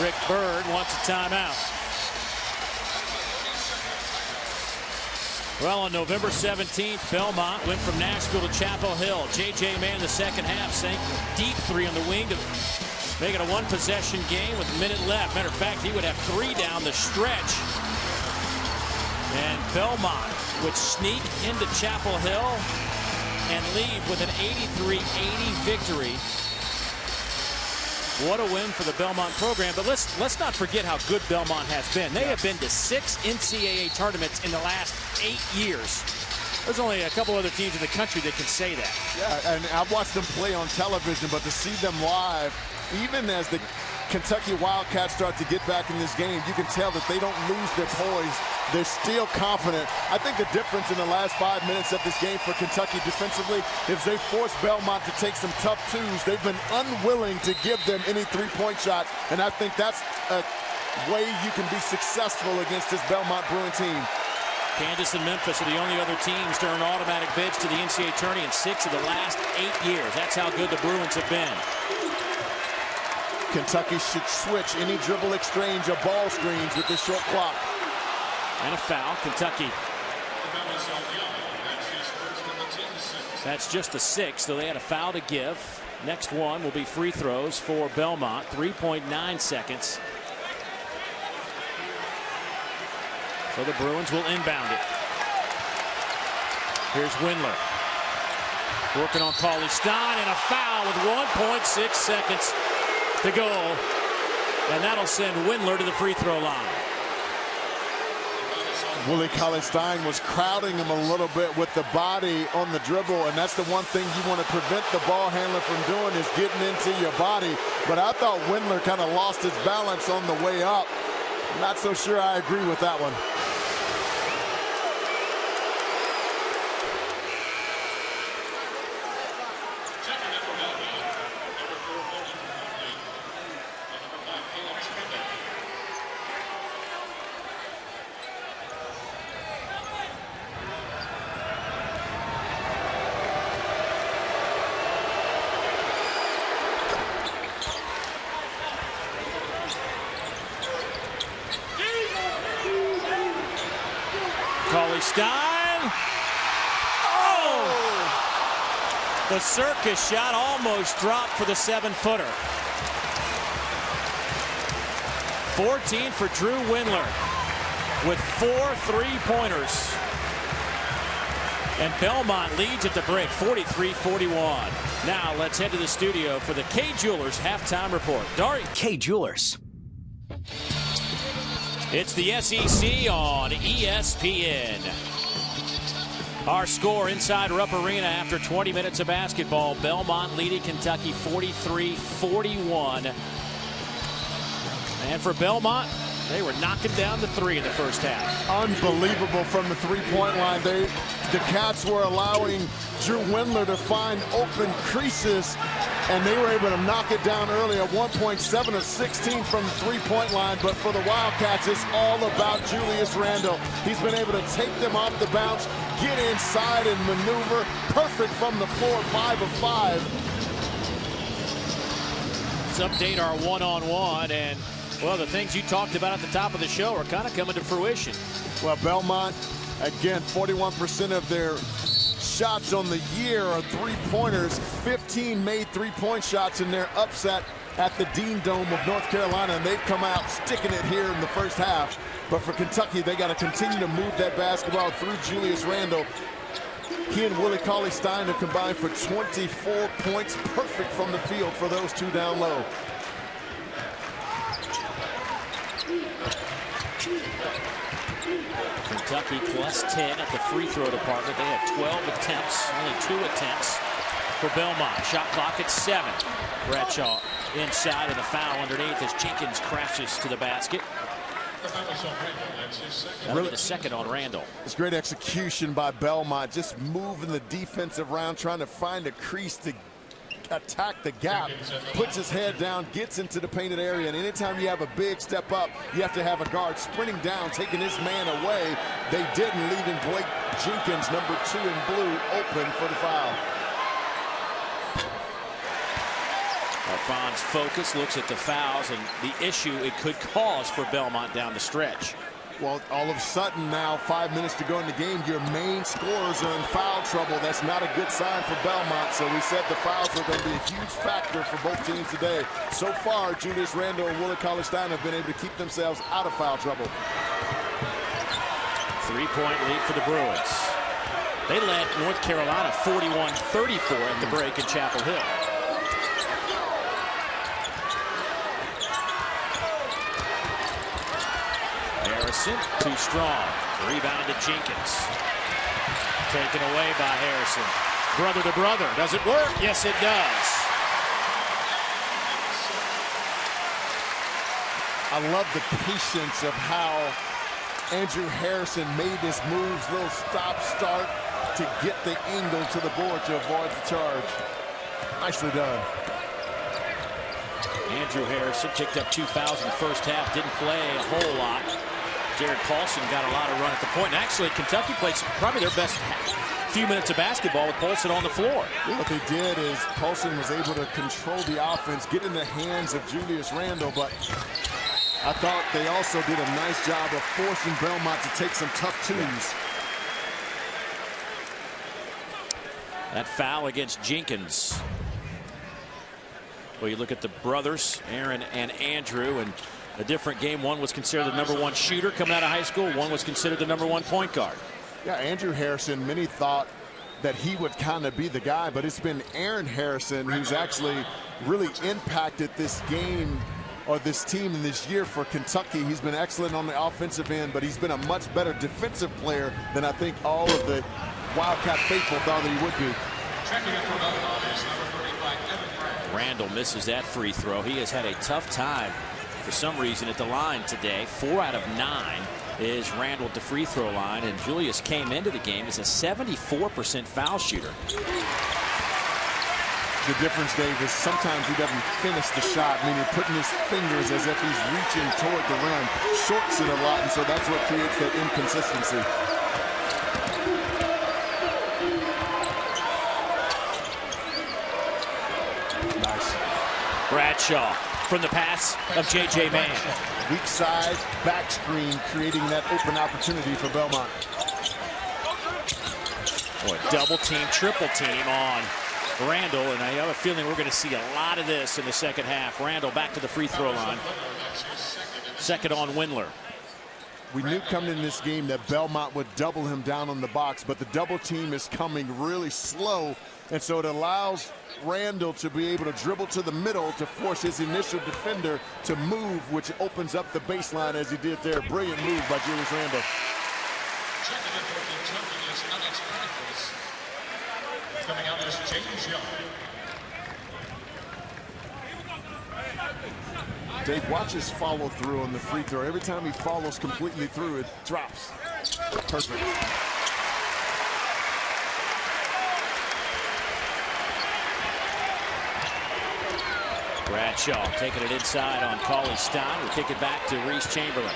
Rick Bird wants a timeout. Well, on November 17th, Belmont went from Nashville to Chapel Hill. J.J. Mann in the second half sank deep three on the wing to make it a one-possession game with a minute left. Matter of fact, he would have three down the stretch. And Belmont would sneak into Chapel Hill and leave with an 83-80 victory. What a win for the Belmont program. But let's not forget how good Belmont has been. They have been to 6 NCAA tournaments in the last 8 years. There's only a couple other teams in the country that can say that. Yeah, and I've watched them play on television, but to see them live, even as the Kentucky Wildcats start to get back in this game, you can tell that they don't lose their poise. They're still confident. I think the difference in the last 5 minutes of this game for Kentucky defensively is they forced Belmont to take some tough twos. They've been unwilling to give them any three-point shot, and I think that's a way you can be successful against this Belmont Bruin team. Kansas and Memphis are the only other teams to earn automatic bids to the NCAA tourney in 6 of the last 8 years. That's how good the Bruins have been. Kentucky should switch any dribble exchange or ball screens with this short clock. And a foul, Kentucky. That's just the 6th, so they had a foul to give. Next one will be free throws for Belmont, 3.9 seconds. So the Bruins will inbound it. Here's Windler. Working on Cauley Stein, and a foul with 1.6 seconds to go. And that'll send Windler to the free throw line. Willie Cauley-Stein was crowding him a little bit with the body on the dribble, and that's the one thing you want to prevent the ball handler from doing is getting into your body. But I thought Windler kind of lost his balance on the way up. Not so sure I agree with that one. Cauley-Stein. Oh! The circus shot almost dropped for the 7-footer. 14 for Drew Windler with 4 three-pointers. And Belmont leads at the break, 43-41. Now let's head to the studio for the Kay Jewelers halftime report. Dari. Kay Jewelers. It's the SEC on ESPN. Our score inside Rupp Arena after 20 minutes of basketball. Belmont leading Kentucky 43-41. And for Belmont, they were knocking down the 3 in the first half. Unbelievable from the three-point line. The Cats were allowing Drew Windler to find open creases, and they were able to knock it down early at 1.7 of 16 from the three-point line. But for the Wildcats, it's all about Julius Randle. He's been able to take them off the bounce, get inside and maneuver. Perfect from the floor, 5 of 5. Let's update our one-on-one, and well, the things you talked about at the top of the show are kind of coming to fruition. Well, Belmont, again, 41% of their shots on the year are three-pointers. 15 made three-point shots in their upset at the Dean Dome of North Carolina, and they've come out sticking it here in the first half. But for Kentucky, they got to continue to move that basketball through Julius Randle. He and Willie Cauley-Stein have combined for 24 points, perfect from the field for those two down low. Kentucky plus 10 at the free throw department. They had 12 attempts, only 2 attempts for Belmont. Shot clock at 7. Bradshaw inside and a foul underneath as Jenkins crashes to the basket. Really the second on Randle. It's great execution by Belmont, just moving the defensive round, trying to find a crease to attack the gap, puts his head down, gets into the painted area, and anytime you have a big step up, you have to have a guard sprinting down, taking his man away. They didn't, leaving Blake Jenkins, number 2 in blue, open for the foul. Alphon's focus looks at the fouls and the issue it could cause for Belmont down the stretch. Well, all of a sudden now, 5 minutes to go in the game, your main scorers are in foul trouble. That's not a good sign for Belmont. So we said the fouls are going to be a huge factor for both teams today. So far, Julius Randle and Willie Cauley-Stein have been able to keep themselves out of foul trouble. 3-point lead for the Bruins. They led North Carolina 41-34 at the break in Chapel Hill. Harrison, too strong. Rebound to Jenkins. Taken away by Harrison. Brother to brother. Does it work? Yes, it does. I love the patience of how Andrew Harrison made his moves, little stop-start to get the angle to the board to avoid the charge. Nicely done. Andrew Harrison picked up 2 fouls in the first half. Didn't play a whole lot. Jared Paulson got a lot of run at the point. And actually, Kentucky played probably their best few minutes of basketball with Paulson on the floor. What they did is Paulson was able to control the offense, get in the hands of Julius Randle, but I thought they also did a nice job of forcing Belmont to take some tough twos. That foul against Jenkins. Well, you look at the brothers, Aaron and Andrew, and a different game. One was considered the #1 shooter coming out of high school. One was considered the #1 point guard. Yeah, Andrew Harrison, many thought that he would kind of be the guy, but it's been Aaron Harrison who's actually really impacted this game or this team in this year for Kentucky. He's been excellent on the offensive end, but he's been a much better defensive player than I think all of the Wildcat faithful thought that he would be. Randle misses that free throw. He has had a tough time for some reason at the line today. 4 out of 9 is Randle at the free throw line, and Julius came into the game as a 74% foul shooter. The difference, Dave, is sometimes he doesn't finish the shot, meaning putting his fingers as if he's reaching toward the rim, shorts it a lot, and so that's what creates that inconsistency. Nice. Bradshaw from the pass of J.J. Mann. Weak side, back screen, creating that open opportunity for Belmont. Boy, double team, triple team on Randle, and I have a feeling we're going to see a lot of this in the second half. Randle back to the free throw line. Second on Windler. We knew coming in this game that Belmont would double him down on the box, but the double team is coming really slow, and so it allows Randle to be able to dribble to the middle to force his initial defender to move, which opens up the baseline as he did there. Brilliant move by Julius Randle. Coming out is James Young. Dave, watch his follow through on the free throw. Every time he follows completely through, it drops. Perfect. Bradshaw taking it inside on Cauley-Stein. We'll kick it back to Reese Chamberlain.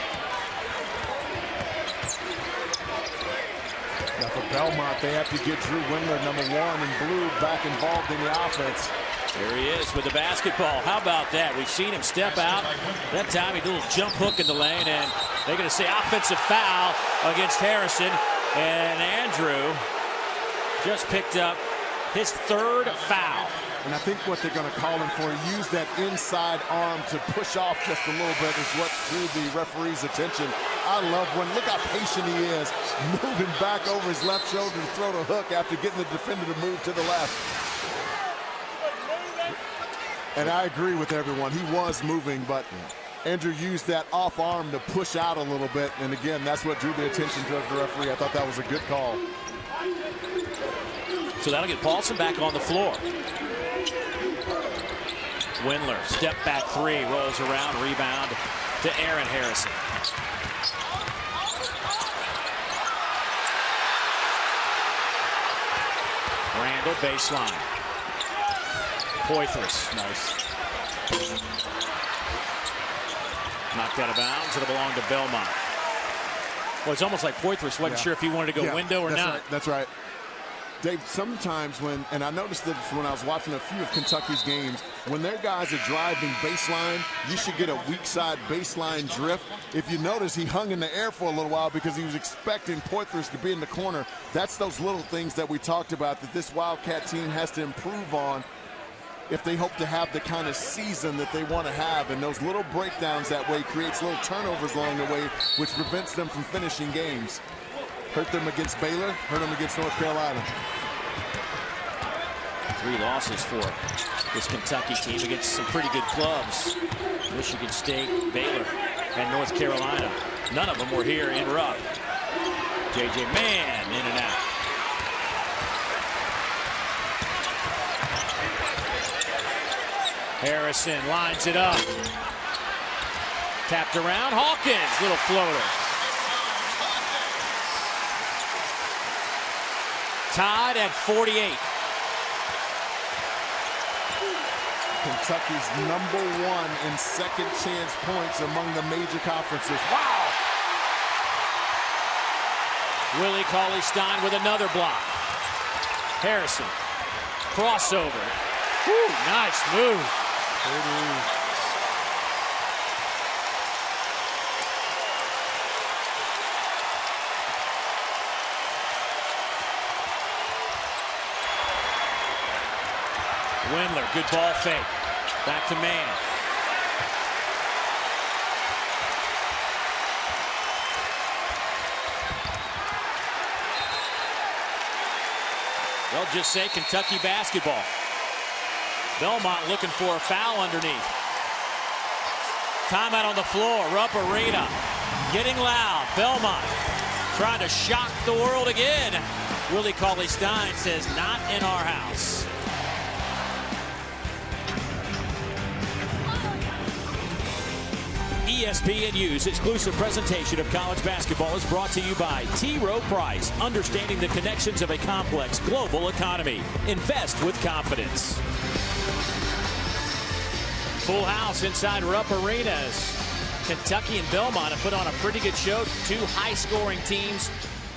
Now for Belmont, they have to get Drew Windler, #1 in blue, back involved in the offense. There he is with the basketball. How about that? We've seen him step out. That time he did a little jump hook in the lane, and they're going to say offensive foul against Harrison. And Andrew just picked up his third foul. And I think what they're going to call him for, use that inside arm to push off just a little bit, is what drew the referee's attention. I love look how patient he is, moving back over his left shoulder to throw the hook after getting the defender to move to the left. And I agree with everyone. He was moving, but Andrew used that off arm to push out a little bit. And again, that's what drew the attention to the referee. I thought that was a good call. So that'll get Paulson back on the floor. Windler, step back three, rolls around, rebound to Aaron Harrison. Randall, baseline. Poitras, nice. Knocked out of bounds. It'll belong to Belmont. Well, it's almost like Poitras wasn't sure if he wanted to go window or not. Right, that's right. Dave, sometimes and I noticed that when I was watching a few of Kentucky's games, when their guys are driving baseline, you should get a weak side baseline drift. If you notice, he hung in the air for a little while because he was expecting Poitras to be in the corner. That's those little things that we talked about that this Wildcat team has to improve on if they hope to have the kind of season that they want to have. And those little breakdowns that way creates little turnovers along the way, which prevents them from finishing games. Hurt them against Baylor, hurt them against North Carolina. 3 losses for this Kentucky team against some pretty good clubs. Michigan State, Baylor, and North Carolina. None of them were here in Rupp. J.J. Mann in and out. Harrison lines it up. Tapped around. Hawkins, little floater. Tied at 48. Kentucky's #1 in second chance points among the major conferences. Wow! Willie Cauley-Stein with another block. Harrison, crossover. Woo, nice move. Windler, good ball fake. Back to Mann. They'll just say Kentucky basketball. Belmont looking for a foul underneath. Timeout on the floor. Rupp Arena getting loud. Belmont trying to shock the world again. Willie Cauley-Stein says, not in our house. ESPNU's exclusive presentation of college basketball is brought to you by T. Rowe Price, understanding the connections of a complex global economy. Invest with confidence. Full house inside Rupp Arenas. Kentucky and Belmont have put on a pretty good show. 2 high-scoring teams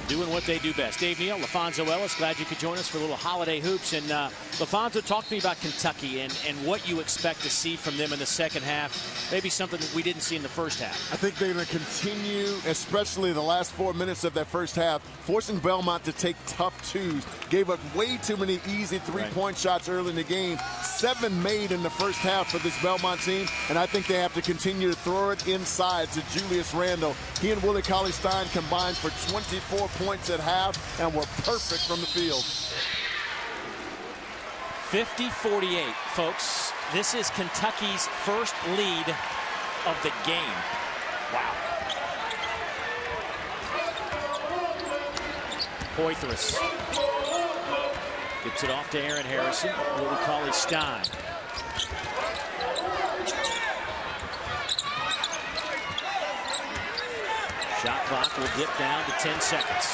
doing what they do best. Dave Neal, LaFonso Ellis, glad you could join us for a little holiday hoops. And LaFonso, talk to me about Kentucky and what you expect to see from them in the second half. Maybe something that we didn't see in the first half. I think they're going to continue, especially the last 4 minutes of that first half, forcing Belmont to take tough twos. Gave up way too many easy three-point shots early in the game. 7 made in the first half for this Belmont team, and I think they have to continue to throw it inside to Julius Randle. He and Willie Cauley-Stein combined for 24 points at half and were perfect from the field. 50-48, folks. This is Kentucky's first lead of the game. Wow. Poitras gets it off to Aaron Harrison. Willie Cauley-Stein. Shot clock will dip down to 10 seconds.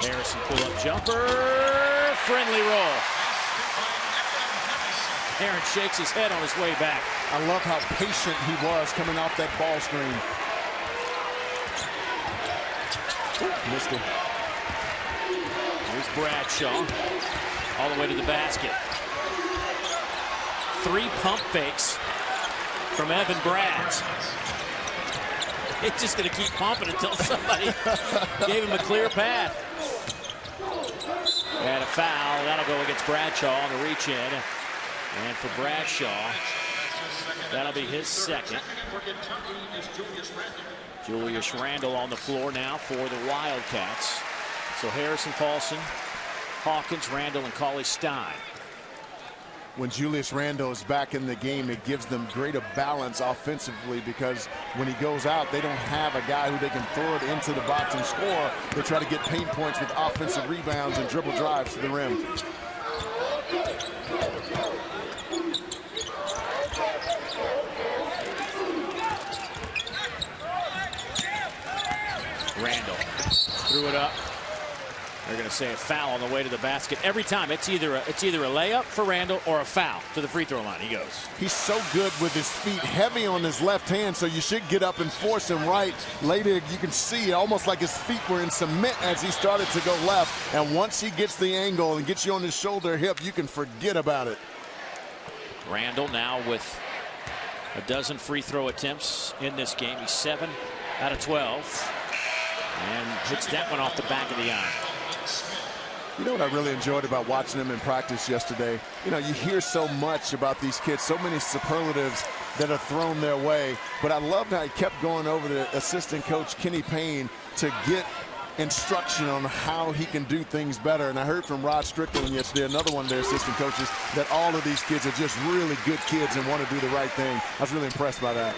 Harrison pull-up jumper. Friendly roll. Aaron shakes his head on his way back. I love how patient he was coming off that ball screen. Missed him. Here's Bradshaw. All the way to the basket. 3 pump fakes from Evan Brads. It's just going to keep pumping until somebody gave him a clear path. And a foul. That'll go against Bradshaw on the reach in. And for Bradshaw, that'll be his second. Julius Randle on the floor now for the Wildcats. So Harrison, Paulson, Hawkins, Randle, and Cauley-Stein. When Julius Randle is back in the game, it gives them greater balance offensively, because when he goes out, they don't have a guy who they can throw it into the box and score. They try to get paint points with offensive rebounds and dribble drives to the rim. Randle threw it up. They're going to say a foul on the way to the basket. Every time it's either a layup for Randle or a foul to the free throw line. He goes. He's so good with his feet, heavy on his left hand, so you should get up and force him right. Later you can see almost like his feet were in cement as he started to go left. And once he gets the angle and gets you on his shoulder hip, you can forget about it. Randle now with a dozen free throw attempts in this game. He's 7 out of 12. And hits that one off the back of the iron. You know what I really enjoyed about watching him in practice yesterday? You know, you hear so much about these kids, so many superlatives that are thrown their way. But I loved how he kept going over to assistant coach Kenny Payne to get instruction on how he can do things better. And I heard from Rod Strickland yesterday, another one of their assistant coaches, that all of these kids are just really good kids and want to do the right thing. I was really impressed by that.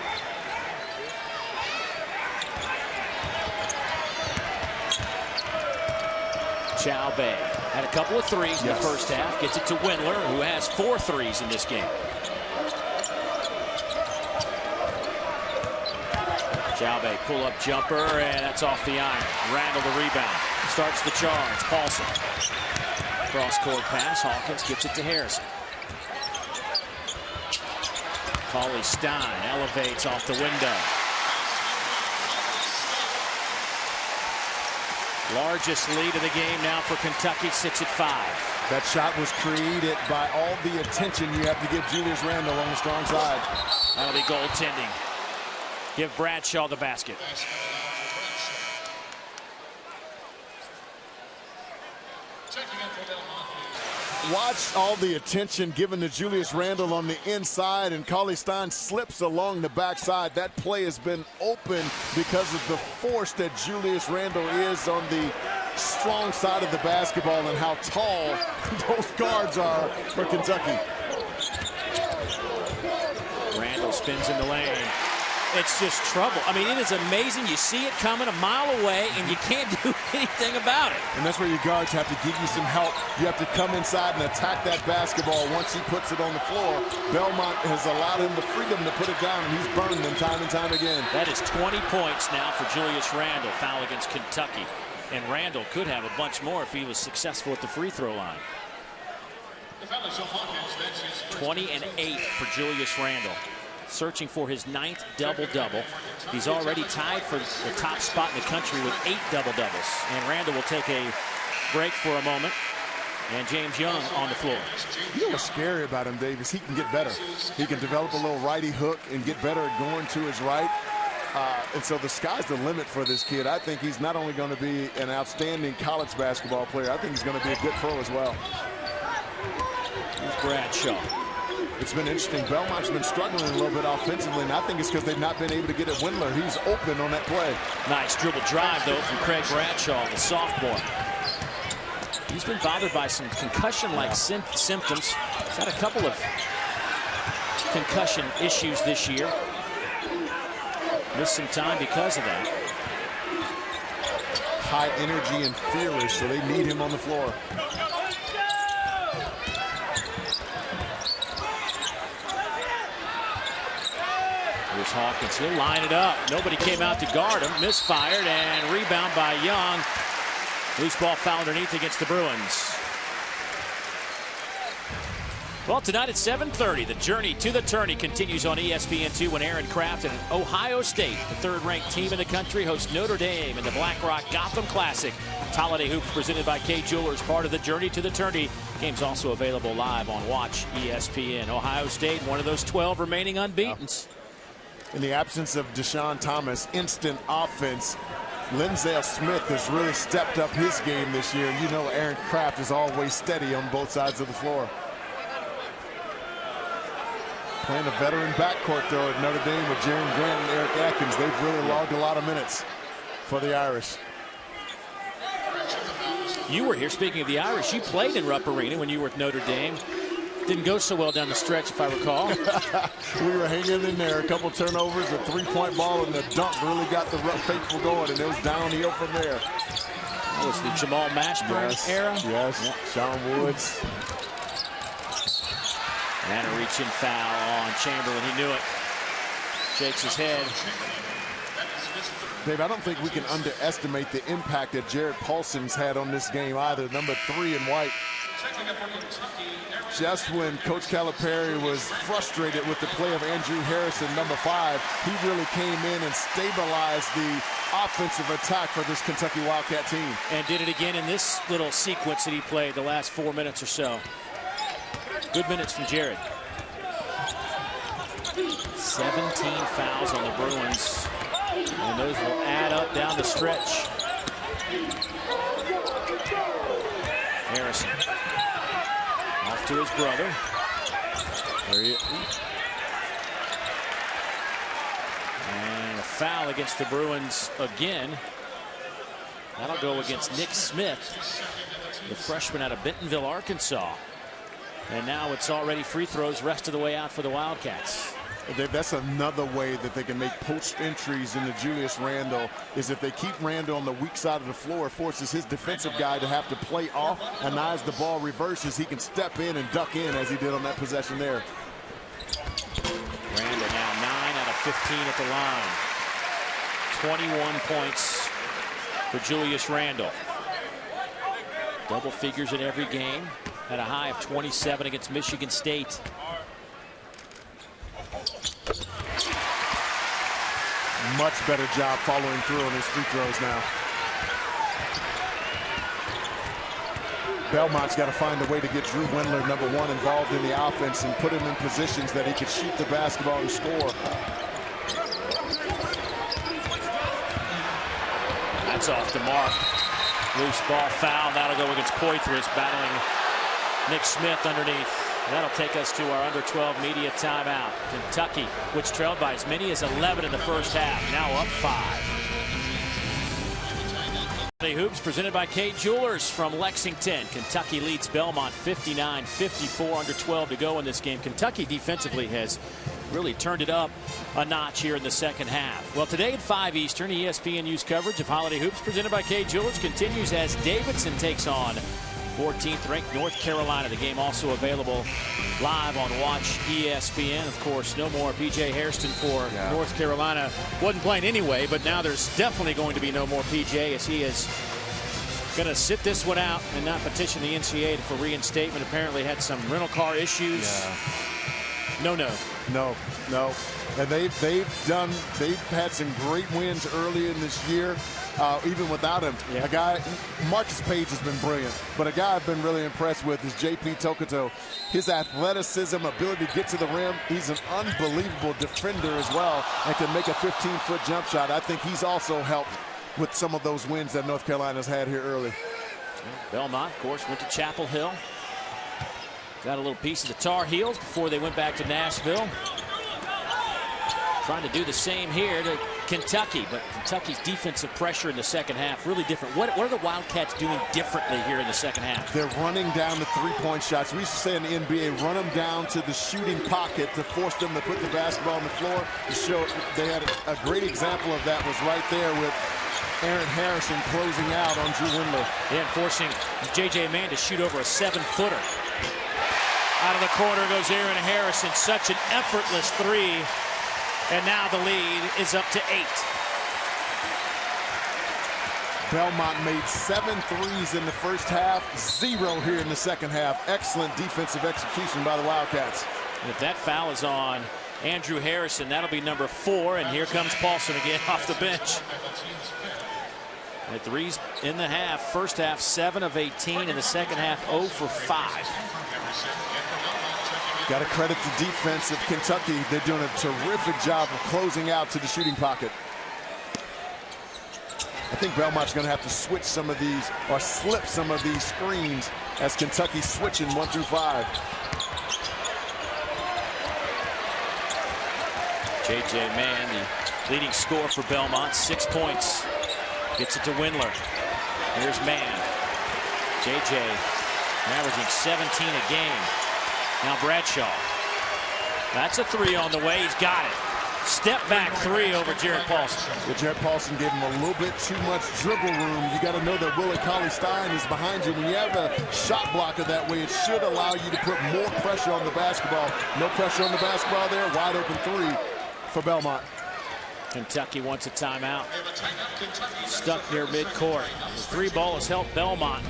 Chaubey had a couple of threes in the first half. Gets it to Windler, who has 4 threes in this game. Chaubey pull-up jumper, and that's off the iron. Randle the rebound. Starts the charge. Paulson. Cross-court pass. Hawkins gets it to Harrison. Cauley-Stein elevates off the window. Largest lead of the game now for Kentucky, 6 at 5. That shot was created by all the attention you have to give Julius Randle on the strong side. That'll be goaltending. Give Bradshaw the basket. Watch all the attention given to Julius Randle on the inside, and Cauley-Stein slips along the backside. That play has been open because of the force that Julius Randle is on the strong side of the basketball and how tall those guards are for Kentucky. Randle spins in the lane. It's just trouble. I mean, it is amazing. You see it coming a mile away, and you can't do anything about it. And that's where your guards have to give you some help. You have to come inside and attack that basketball once he puts it on the floor. Belmont has allowed him the freedom to put it down, and he's burned them time and time again. That is 20 points now for Julius Randle. Foul against Kentucky. And Randle could have a bunch more if he was successful at the free throw line. 20 and 8 for Julius Randle. Searching for his 9th double-double. He's already tied for the top spot in the country with 8 double-doubles. And Randle will take a break for a moment. And James Young on the floor. You know what's scary about him, Dave, is he can get better. He can develop a little righty hook and get better at going to his right. And so the sky's the limit for this kid. I think he's not only going to be an outstanding college basketball player, I think he's going to be a good pro as well. Here's Bradshaw. It's been interesting. Belmont's been struggling a little bit offensively, and I think it's because they've not been able to get at Windler. He's open on that play. Nice dribble drive, though, from Craig Bradshaw, the sophomore. He's been bothered by some concussion-like symptoms. He's had a couple of concussion issues this year. Missed some time because of that. High energy and fearless, so they need him on the floor. Here's Hawkins. He'll line it up. Nobody came out to guard him. Misfired, and rebound by Young. Loose ball foul underneath against the Bruins. Well, tonight at 7:30, the journey to the tourney continues on ESPN2 when Aaron Craft and Ohio State, the third-ranked team in the country, host Notre Dame in the Black Rock Gotham Classic. Holiday Hoops presented by Kay Jewelers, part of the journey to the tourney. Game's also available live on Watch ESPN. Ohio State, one of those 12 remaining unbeatens. In the absence of Deshaun Thomas, instant offense. Lindsay Smith has really stepped up his game this year. You know Aaron Craft is always steady on both sides of the floor. Playing a veteran backcourt, though, at Notre Dame with Jaren Grant and Eric Atkins. They've really logged a lot of minutes for the Irish. You were here, speaking of the Irish. You played in Rupp Arena when you were at Notre Dame. Didn't go so well down the stretch, if I recall. We were hanging in there. A couple turnovers, a three-point ball, and the dunk really got the Rupp faithful going, and it was downhill from there. That was the Jamal Mashburn era. Yes, yeah. Sean Woods. And a reach-in foul on Chamberlain. He knew it. Shakes his head. Dave, I don't think we can underestimate the impact that Jared Paulson's had on this game either. Number 3 in white. Just when Coach Calipari was frustrated with the play of Andrew Harrison, number 5, he really came in and stabilized the offensive attack for this Kentucky Wildcat team. And did it again in this little sequence that he played the last 4 minutes or so. Good minutes from Jared. 17 fouls on the Bruins. And those will add up down the stretch. Harrison. Off to his brother. There he is. And a foul against the Bruins again. That'll go against Nick Smith, the freshman out of Bentonville, Arkansas. And now it's already free throws rest of the way out for the Wildcats. That's another way that they can make post entries into Julius Randle, is if they keep Randle on the weak side of the floor, it forces his defensive guy to have to play off, and now as the ball reverses, he can step in and duck in as he did on that possession there. Randle now 9 out of 15 at the line. 21 points for Julius Randle. Double figures in every game. Had a high of 27 against Michigan State. Much better job following through on his free throws now. Belmont's got to find a way to get Drew Wendler, number 1, involved in the offense and put him in positions that he could shoot the basketball and score. That's off the mark. Loose ball foul. That'll go against Poitras, battling Nick Smith underneath. That'll take us to our under 12 media timeout. Kentucky, which trailed by as many as 11 in the first half, now up 5. Hoops presented by Kay Jewelers from Lexington. Kentucky leads Belmont 59-54, under 12 to go in this game. Kentucky defensively has really turned it up a notch here in the second half. Well, today at 5 Eastern, ESPN News coverage of Holiday Hoops presented by Kay Jewelers continues as Davidson takes on 14th ranked North Carolina. The game also available live on Watch ESPN. Of course, no more PJ Hairston for North Carolina. Wasn't playing anyway, but now there's definitely going to be no more PJ, as he is going to sit this one out and not petition the NCAA for reinstatement. Apparently had some rental car issues. No. And they've had some great wins early in this year. Even without him, a guy, Marcus Page has been brilliant, but a guy I've been really impressed with is JP Tokoto. His athleticism, ability to get to the rim, he's an unbelievable defender as well, and can make a 15-foot jump shot. I think he's also helped with some of those wins that North Carolina's had here early. Belmont, of course, went to Chapel Hill. Got a little piece of the Tar Heels before they went back to Nashville. Trying to do the same here to Kentucky, but Kentucky's defensive pressure in the second half really different. What are the Wildcats doing differently here in the second half? They're running down the three-point shots. We used to say in the NBA, run them down to the shooting pocket to force them to put the basketball on the floor. To show they had a great example of that was right there with Aaron Harrison closing out on Drew Wendler. And forcing J.J. Mann to shoot over a 7-footer. Out of the corner goes Aaron Harrison. Such an effortless three. And now the lead is up to 8. Belmont made 7 threes in the first half, 0 here in the second half. Excellent defensive execution by the Wildcats. And if that foul is on Andrew Harrison, that'll be number 4. And here comes Paulson again off the bench. And threes in the half. First half, 7 of 18. In the second half, 0 for 5. Got to credit the defense of Kentucky. They're doing a terrific job of closing out to the shooting pocket. I think Belmont's going to have to switch some of these or slip some of these screens as Kentucky's switching 1 through 5. J.J. Mann, the leading scorer for Belmont, 6 points. Gets it to Windler. Here's Mann. J.J. averaging 17 a game. Now Bradshaw. That's a 3 on the way. He's got it. Step back 3 over Jared Paulson. Yeah, Jared Paulson gave him a little bit too much dribble room. You got to know that Willie Cauley-Stein is behind you. When you have a shot blocker that way, it should allow you to put more pressure on the basketball. No pressure on the basketball there. Wide open 3 for Belmont. Kentucky wants a timeout. Stuck near midcourt. The 3 ball has helped Belmont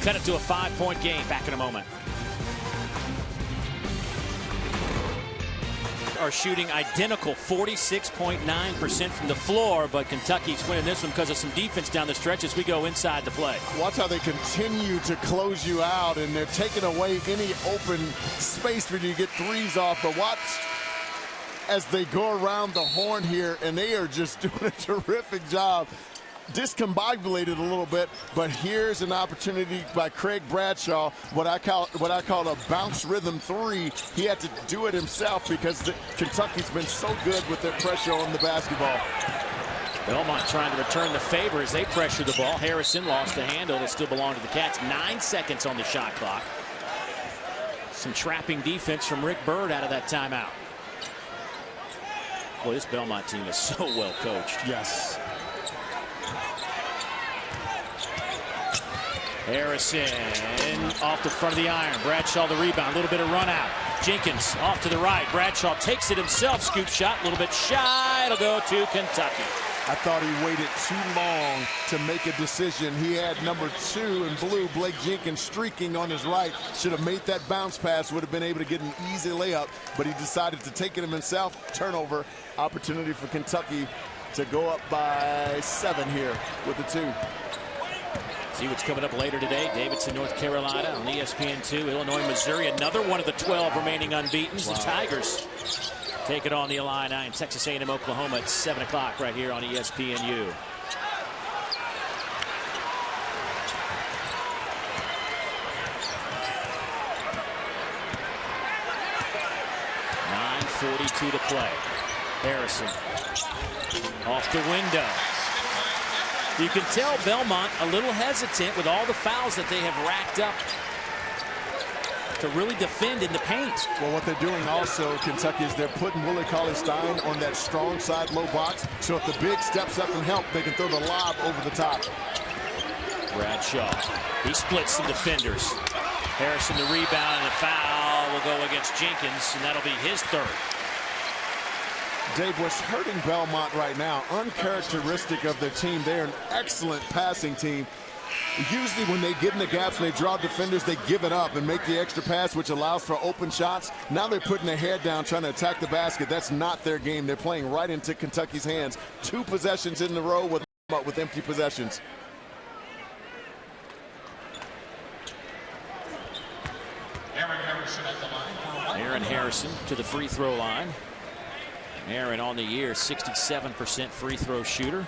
cut it to a 5-point game. Back in a moment. Are shooting identical, 46.9% from the floor, but Kentucky's winning this one because of some defense down the stretch as we go inside the play. Watch how they continue to close you out, and they're taking away any open space where you get threes off. But watch as they go around the horn here, and they are just doing a terrific job. Discombobulated a little bit, but here's an opportunity by Craig Bradshaw, what I call a bounce rhythm 3. He had to do it himself because Kentucky's been so good with their pressure on the basketball. Belmont trying to return the favor as they pressure the ball. Harrison lost the handle. It still belonged to the Cats. 9 seconds on the shot clock. Some trapping defense from Rick Byrd out of that timeout. Boy, this Belmont team is so well coached. Yes. Harrison off the front of the iron. Bradshaw the rebound. A little bit of run out. Jenkins off to the right. Bradshaw takes it himself. Scoop shot. A little bit shy. It'll go to Kentucky. I thought he waited too long to make a decision. He had number 2 in blue, Blake Jenkins, streaking on his right. Should have made that bounce pass. Would have been able to get an easy layup, but he decided to take it himself. Turnover. Opportunity for Kentucky to go up by 7 here with the 2. See what's coming up later today. Davidson, North Carolina on ESPN2. Illinois, Missouri, another one of the 12 remaining unbeatens. Wow. The Tigers take it on the Illini, and Texas A&M, Oklahoma at 7 o'clock right here on ESPNU. .9:42 to play. Harrison off the window. You can tell Belmont a little hesitant with all the fouls that they have racked up to really defend in the paint. Well, what they're doing also, Kentucky, is they're putting Willie Cauley-Stein on that strong side low box. So if the big steps up and help, they can throw the lob over the top. Bradshaw, he splits some defenders. Harrison the rebound, and the foul will go against Jenkins, and that'll be his 3rd. Dave, what's hurting Belmont right now, uncharacteristic of their team, they're an excellent passing team. Usually when they get in the gaps and they draw defenders, they give it up and make the extra pass, which allows for open shots. Now they're putting their head down, trying to attack the basket. That's not their game. They're playing right into Kentucky's hands. 2 possessions in a row with empty possessions. Aaron Harrison to the free throw line. Aaron on the year, 67% free throw shooter.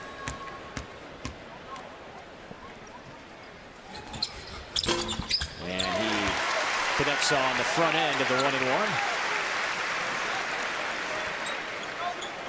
And he connects on the front end of the 1-and-1.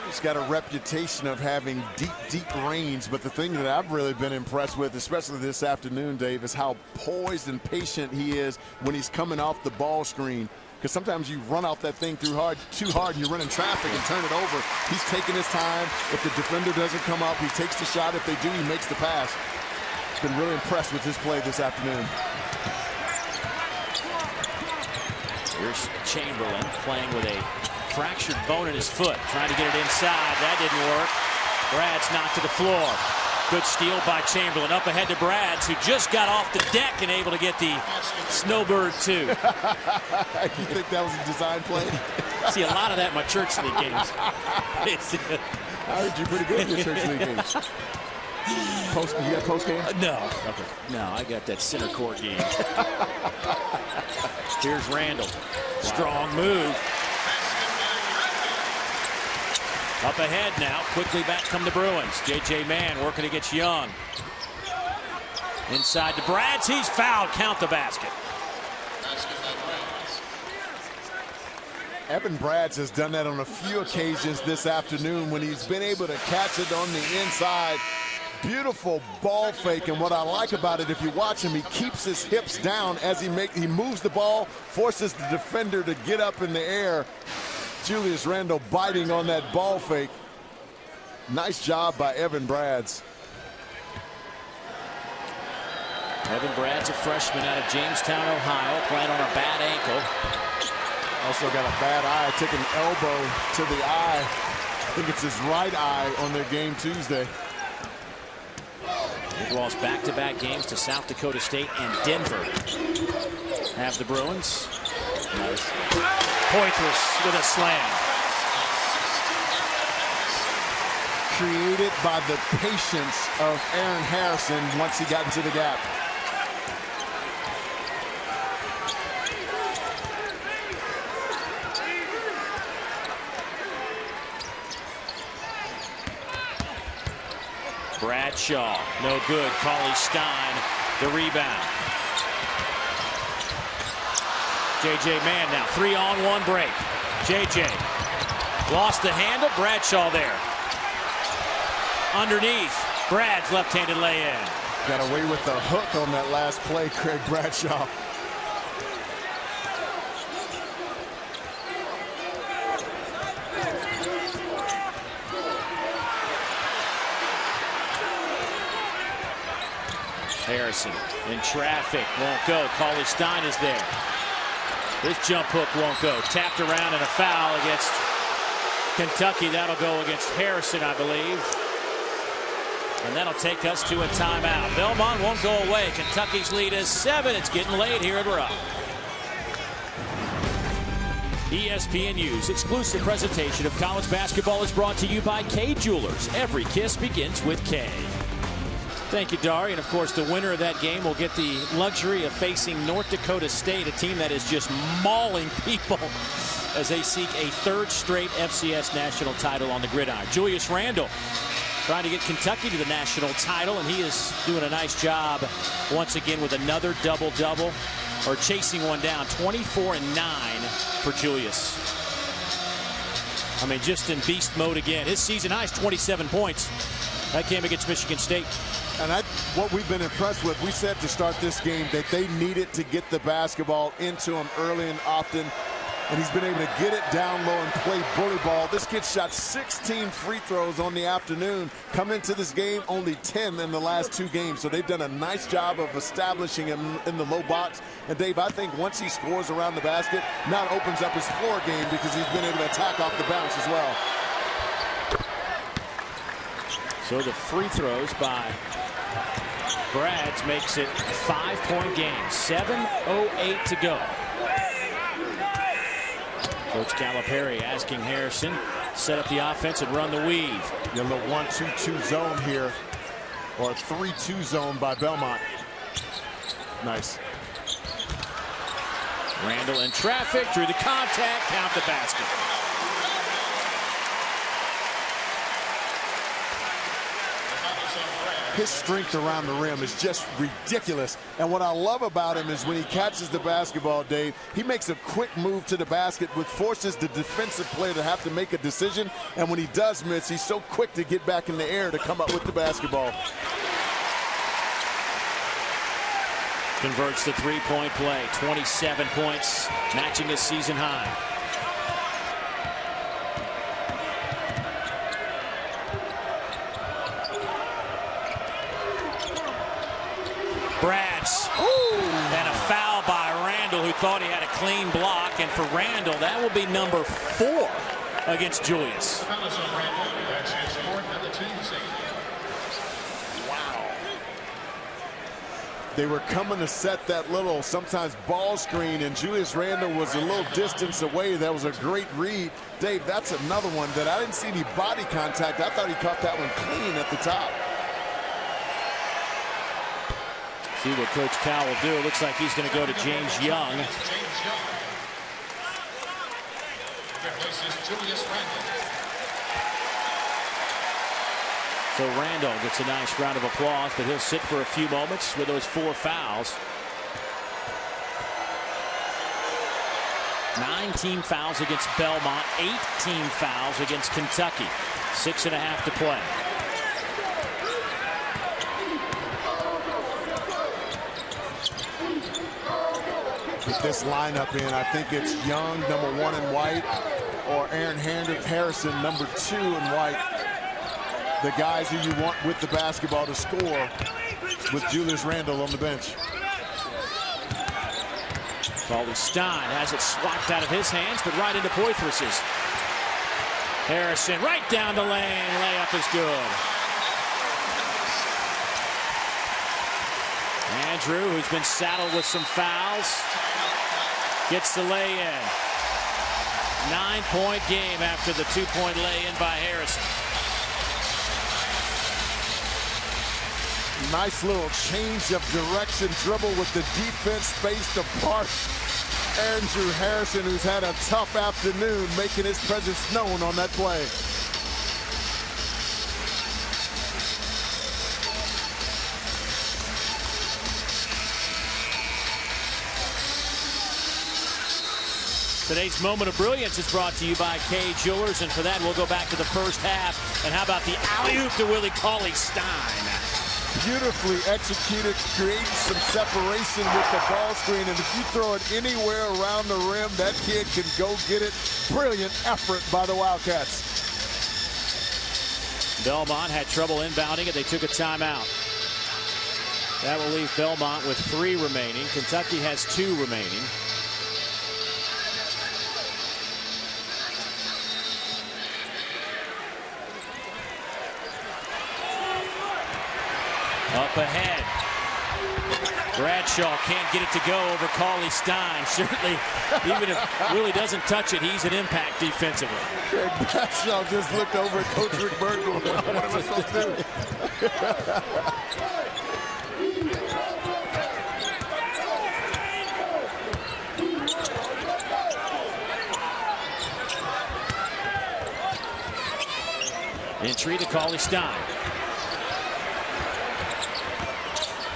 He's got a reputation of having deep range, but the thing that I've really been impressed with, especially this afternoon, Dave, is how poised and patient he is when he's coming off the ball screen. Because sometimes you run off that thing too hard, and you're running traffic and turn it over. He's taking his time. If the defender doesn't come up, he takes the shot. If they do, he makes the pass. Been really impressed with his play this afternoon. Here's Chamberlain playing with a fractured bone in his foot, trying to get it inside. That didn't work. Brad's knocked to the floor. Good steal by Chamberlain. Up ahead to Brads, who just got off the deck and able to get the Snowbird 2. You think that was a design play? See a lot of that in my church league games. I heard you pretty good in your church league games. You got post game? No. Okay. No, I got that center court game. Here's Randall. Strong move. Up ahead now. Quickly back come the Bruins. J.J. Mann working against Young. Inside to Brads. He's fouled. Count the basket. Evan Brads has done that on a few occasions this afternoon when he's been able to catch it on the inside. Beautiful ball fake, and what I like about it, if you watch him, he keeps his hips down as he moves the ball, forces the defender to get up in the air. Julius Randle biting on that ball fake. Nice job by Evan Brads. Evan Brads, a freshman out of Jamestown, Ohio, playing on a bad ankle. Also got a bad eye, took an elbow to the eye. I think it's his right eye on their game Tuesday. They've lost back-to-back games to South Dakota State and Denver. Have the Bruins. Nice. Poitras with a slam. Created by the patience of Aaron Harrison once he got into the gap. Bradshaw, no good. Cauley Stein, the rebound. J.J. Mann now, 3-on-1 break. J.J. lost the handle. Bradshaw there. Underneath, Brad's left-handed lay-in. Got away with the hook on that last play, Craig Bradshaw. Harrison in traffic, won't go. Cauley Stein is there. This jump hook won't go. Tapped around and a foul against Kentucky. That'll go against Harrison, I believe. And that'll take us to a timeout. Belmont won't go away. Kentucky's lead is 7. It's getting late here at Rupp. ESPNU's exclusive presentation of college basketball is brought to you by K Jewelers. Every kiss begins with K. Thank you, Dari. And, of course, the winner of that game will get the luxury of facing North Dakota State, a team that is just mauling people as they seek a 3rd straight FCS national title on the gridiron. Julius Randle trying to get Kentucky to the national title, and he is doing a nice job once again with another double-double, or chasing one down. 24-9 for Julius. I mean, just in beast mode again. His season high is 27 points. That came against Michigan State. And what we've been impressed with, we said to start this game that they needed to get the basketball into him early and often. And he's been able to get it down low and play bully ball. This kid shot 16 free throws on the afternoon. Coming into this game, only 10 in the last 2 games. So they've done a nice job of establishing him in the low box. And Dave, I think once he scores around the basket, now it opens up his floor game because he's been able to attack off the bounce as well. So the free throws by Brads makes it a 5-point game. 7:08 to go. Coach Calipari asking Harrison set up the offense and run the weave. A little 1-2-2 zone here, or a 3-2 zone by Belmont. Nice. Randle in traffic, through the contact, count the basket. His strength around the rim is just ridiculous. And what I love about him is when he catches the basketball, Dave, he makes a quick move to the basket, which forces the defensive player to have to make a decision. And when he does miss, he's so quick to get back in the air to come up with the basketball. Converts the three-point play. 27 points, matching his season high. Brads. And a foul by Randle, who thought he had a clean block. And for Randle, that will be number 4 against Julius. Wow. They were coming to set that little, sometimes ball screen, and Julius Randle was a little distance away. That was a great read. Dave, that's another one that I didn't see any body contact. I thought he caught that one clean at the top. See what Coach Cal will do. It looks like he's going to go to James Young. So Randall gets a nice round of applause, but he'll sit for a few moments with those 4 fouls. 9 team fouls against Belmont, 8 team fouls against Kentucky. 6.5 to play. Get this lineup in. I think it's Young, number 1 in white, or Aaron Harrison, number 2 in white. The guys who you want with the basketball to score, with Julius Randle on the bench. Stein has it swapped out of his hands, but right into Poythress's. Harrison right down the lane. Layup is good. Andrew, who's been saddled with some fouls, gets the lay-in. 9-point game after the 2-point lay-in by Harrison. Nice little change of direction dribble with the defense spaced apart. Andrew Harrison, who's had a tough afternoon, making his presence known on that play. Today's Moment of Brilliance is brought to you by Kay Jewelers, and for that we'll go back to the first half. And how about the alley-oop to Willie Cauley-Stein? Beautifully executed, creating some separation with the ball screen, and if you throw it anywhere around the rim, that kid can go get it. Brilliant effort by the Wildcats. Belmont had trouble inbounding it. They took a timeout. That will leave Belmont with 3 remaining. Kentucky has 2 remaining. Up ahead. Bradshaw can't get it to go over Cauley-Stein. Certainly, even if Willie doesn't touch it, he's an impact defensively. Craig Bradshaw just looked over at Coach Rick Bird going, what am I supposed to do? Entry to Cauley-Stein.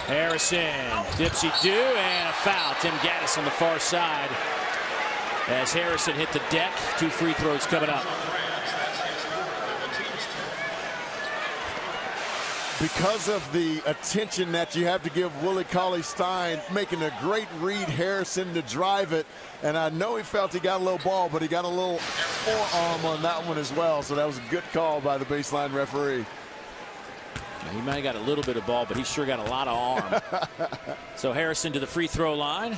Harrison, dipsy-do, and a foul. Tim Gaddis on the far side as Harrison hit the deck. 2 free throws coming up. Because of the attention that you have to give Willie Cauley-Stein, making a great read, Harrison to drive it. And I know he felt he got a little ball, but he got a little forearm on that one as well. So that was a good call by the baseline referee. He might have got a little bit of ball, but he sure got a lot of arm. So Harrison to the free throw line.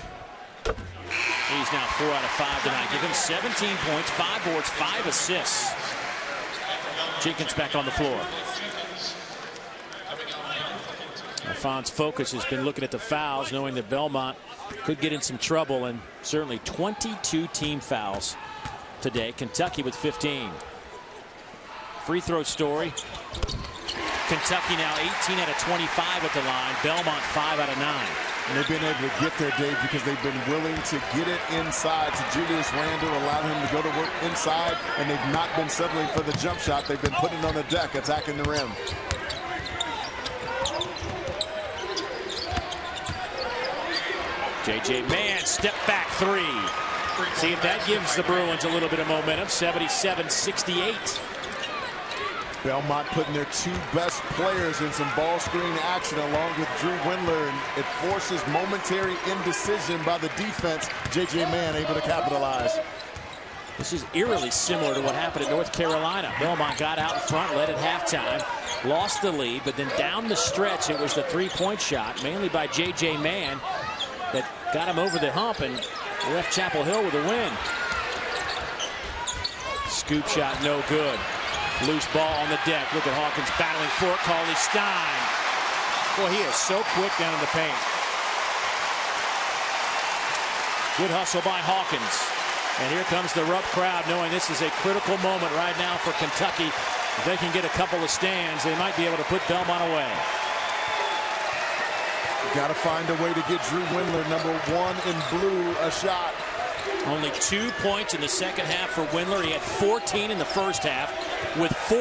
He's now 4 out of 5 tonight. Give him 17 points, 5 boards, 5 assists. Jenkins back on the floor. Alphonse Focus has been looking at the fouls, knowing that Belmont could get in some trouble, and certainly 22 team fouls today. Kentucky with 15. Free throw story. Kentucky now 18 out of 25 at the line. Belmont 5 out of 9. And they've been able to get there, Dave, because they've been willing to get it inside to Julius Randle, allow him to go to work inside, and they've not been settling for the jump shot. They've been putting it on the deck, attacking the rim. J.J. Mann, step back 3. See if that gives the Bruins a little bit of momentum. 77-68. Belmont putting their 2 best players in some ball screen action along with Drew Windler, and it forces momentary indecision by the defense. J.J. Mann able to capitalize. This is eerily similar to what happened at North Carolina. Belmont got out in front, led at halftime, lost the lead, but then down the stretch it was the 3-point shot, mainly by J.J. Mann, that got him over the hump and left Chapel Hill with a win. Scoop shot no good. Loose ball on the deck. Look at Hawkins battling for it. Cauley-Stein. Boy, he is so quick down in the paint. Good hustle by Hawkins. And here comes the Rupp crowd, knowing this is a critical moment right now for Kentucky. If they can get a couple of stands, they might be able to put Belmont away. Got to find a way to get Drew Windler, number 1 in blue, a shot. Only 2 points in the second half for Windler. He had 14 in the first half. with 4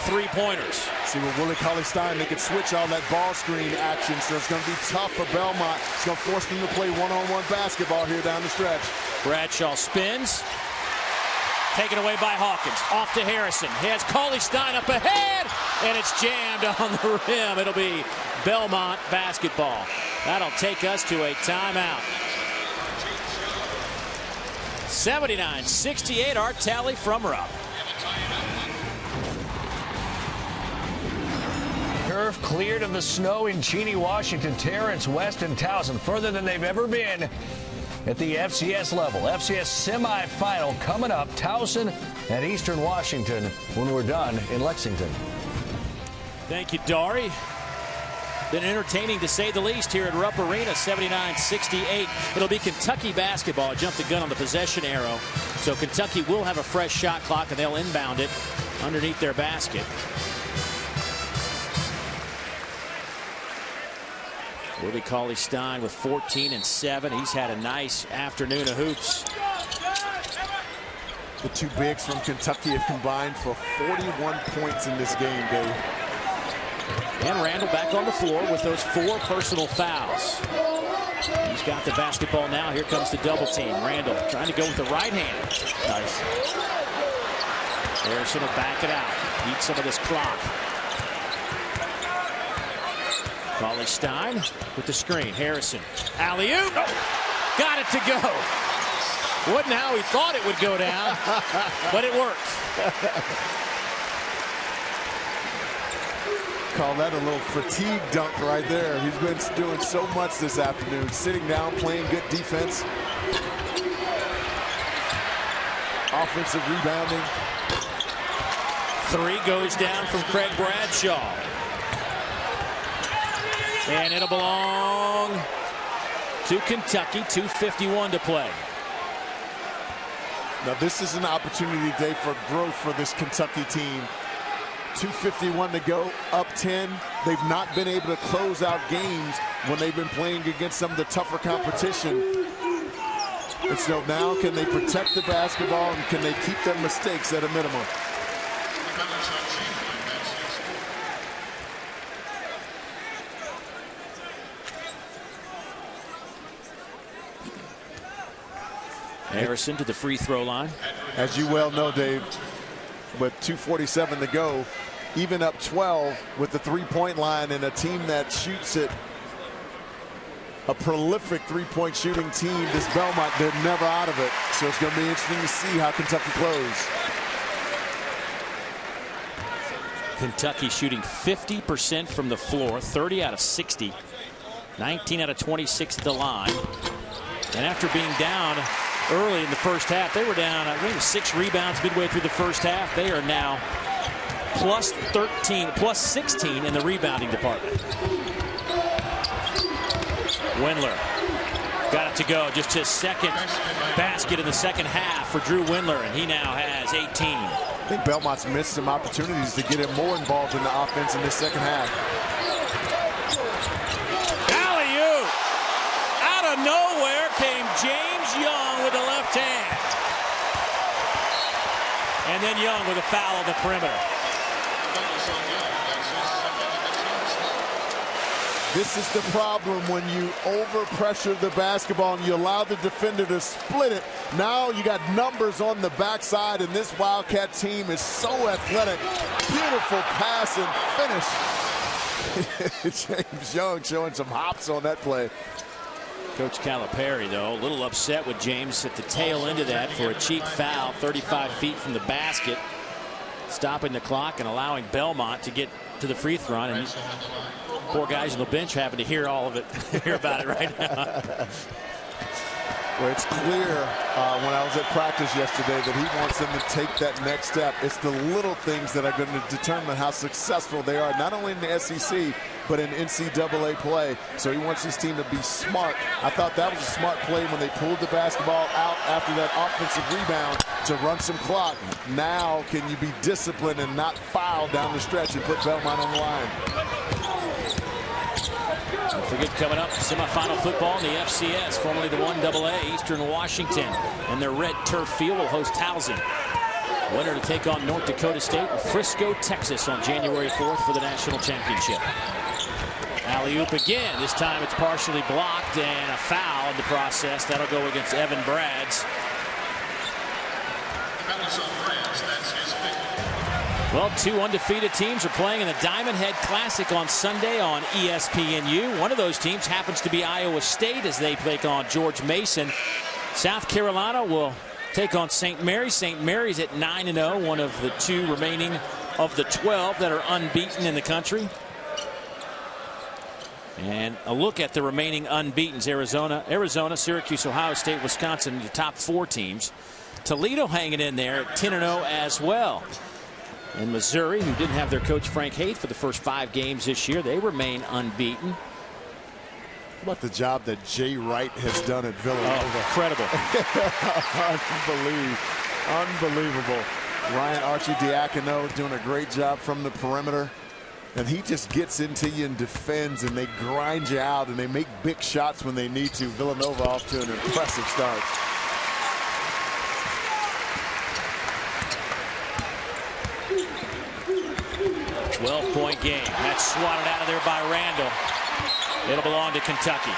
3-pointers. See, with Willie Cauley-Stein, they could switch all that ball screen action, so it's going to be tough for Belmont. It's going to force them to play one-on-one basketball here down the stretch. Bradshaw spins. Taken away by Hawkins. Off to Harrison. He has Cauley-Stein up ahead, and it's jammed on the rim. It'll be Belmont basketball. That'll take us to a timeout. 79-68, our tally from Rupp. Turf cleared of the snow in Cheney, Washington. Terrence, West, and Towson further than they've ever been at the FCS level. FCS semifinal coming up. Towson and Eastern Washington when we're done in Lexington. Thank you, Dari. Been entertaining to say the least here at Rupp Arena. 79-68. It'll be Kentucky basketball. Jumped the gun on the possession arrow. So Kentucky will have a fresh shot clock, and they'll inbound it underneath their basket. Willie Cauley-Stein with 14 and 7. He's had a nice afternoon of hoops. The two bigs from Kentucky have combined for 41 points in this game, Dave. And Randall back on the floor with those 4 personal fouls. He's got the basketball now. Here comes the double team. Randall trying to go with the right hand. Nice. Harrison will back it out. Eat some of this clock. Cauley-Stein with the screen. Harrison. Alley-oop. Oh, got it to go. Wasn't how he thought it would go down, but it worked. Call that a little fatigue dunk right there. He's been doing so much this afternoon. Sitting down, playing good defense. Offensive rebounding. 3 goes down from Craig Bradshaw. And it'll belong to Kentucky. 2:51 to play. Now this is an opportunity, Dave, for growth for this Kentucky team. 2:51 to go, up 10. They've not been able to close out games when they've been playing against some of the tougher competition. And so now can they protect the basketball and can they keep their mistakes at a minimum? Harrison to the free throw line. As you well know, Dave, with 2:47 to go, even up 12 with the three-point line and a team that shoots it, a prolific three-point shooting team, this Belmont, they're never out of it. So it's going to be interesting to see how Kentucky close. Kentucky shooting 50% from the floor, 30 out of 60, 19 out of 26 at the line. And after being down early in the first half, they were down, I think, 6 rebounds midway through the first half. They are now plus 13, plus 16 in the rebounding department. Windler got it to go. Just his second basket in the second half for Drew Windler, and he now has 18. I think Belmont's missed some opportunities to get him more involved in the offense in this second half. Alley-oop! Out of nowhere came James Young with the left hand. And then Young with a foul on the perimeter. This is the problem when you overpressure the basketball and you allow the defender to split it. Now you got numbers on the backside, and this Wildcat team is so athletic. Beautiful pass and finish. James Young showing some hops on that play. Coach Calipari, though, a little upset with James at the tail end of that for a cheap foul, 35 feet from the basket, stopping the clock and allowing Belmont to get to the free throw line. And poor guys on the bench having to hear all of it, hear about it right now. Well, it's clear when I was at practice yesterday that he wants them to take that next step. It's the little things that are going to determine how successful they are, not only in the SEC, but in NCAA play. So he wants his team to be smart. I thought that was a smart play when they pulled the basketball out after that offensive rebound to run some clock. Now can you be disciplined and not foul down the stretch and put Belmont on the line? Don't forget, coming up, semifinal football in the FCS, formerly the 1AA, Eastern Washington, and their red turf field will host Towson. Winner to take on North Dakota State in Frisco, Texas on January 4th for the national championship. Alley-oop again. This time it's partially blocked and a foul in the process. That'll go against Evan Brads. Well, two undefeated teams are playing in the Diamond Head Classic on Sunday on ESPNU. One of those teams happens to be Iowa State as they take on George Mason. South Carolina will take on St. Mary's. St. Mary's at 9-0, one of the two remaining of the 12 that are unbeaten in the country. And a look at the remaining unbeatens: Arizona, Syracuse, Ohio State, Wisconsin, the top 4 teams. Toledo hanging in there at 10-0 as well. And Missouri, who didn't have their coach Frank Haith for the first 5 games this year, they remain unbeaten. How about the job that Jay Wright has done at Villanova? Oh, incredible. Unbelievable. Ryan Arcidiacono doing a great job from the perimeter. And he just gets into you and defends, and they grind you out, and they make big shots when they need to. Villanova off to an impressive start. Point game. That's swatted out of there by Randall. It'll belong to Kentucky.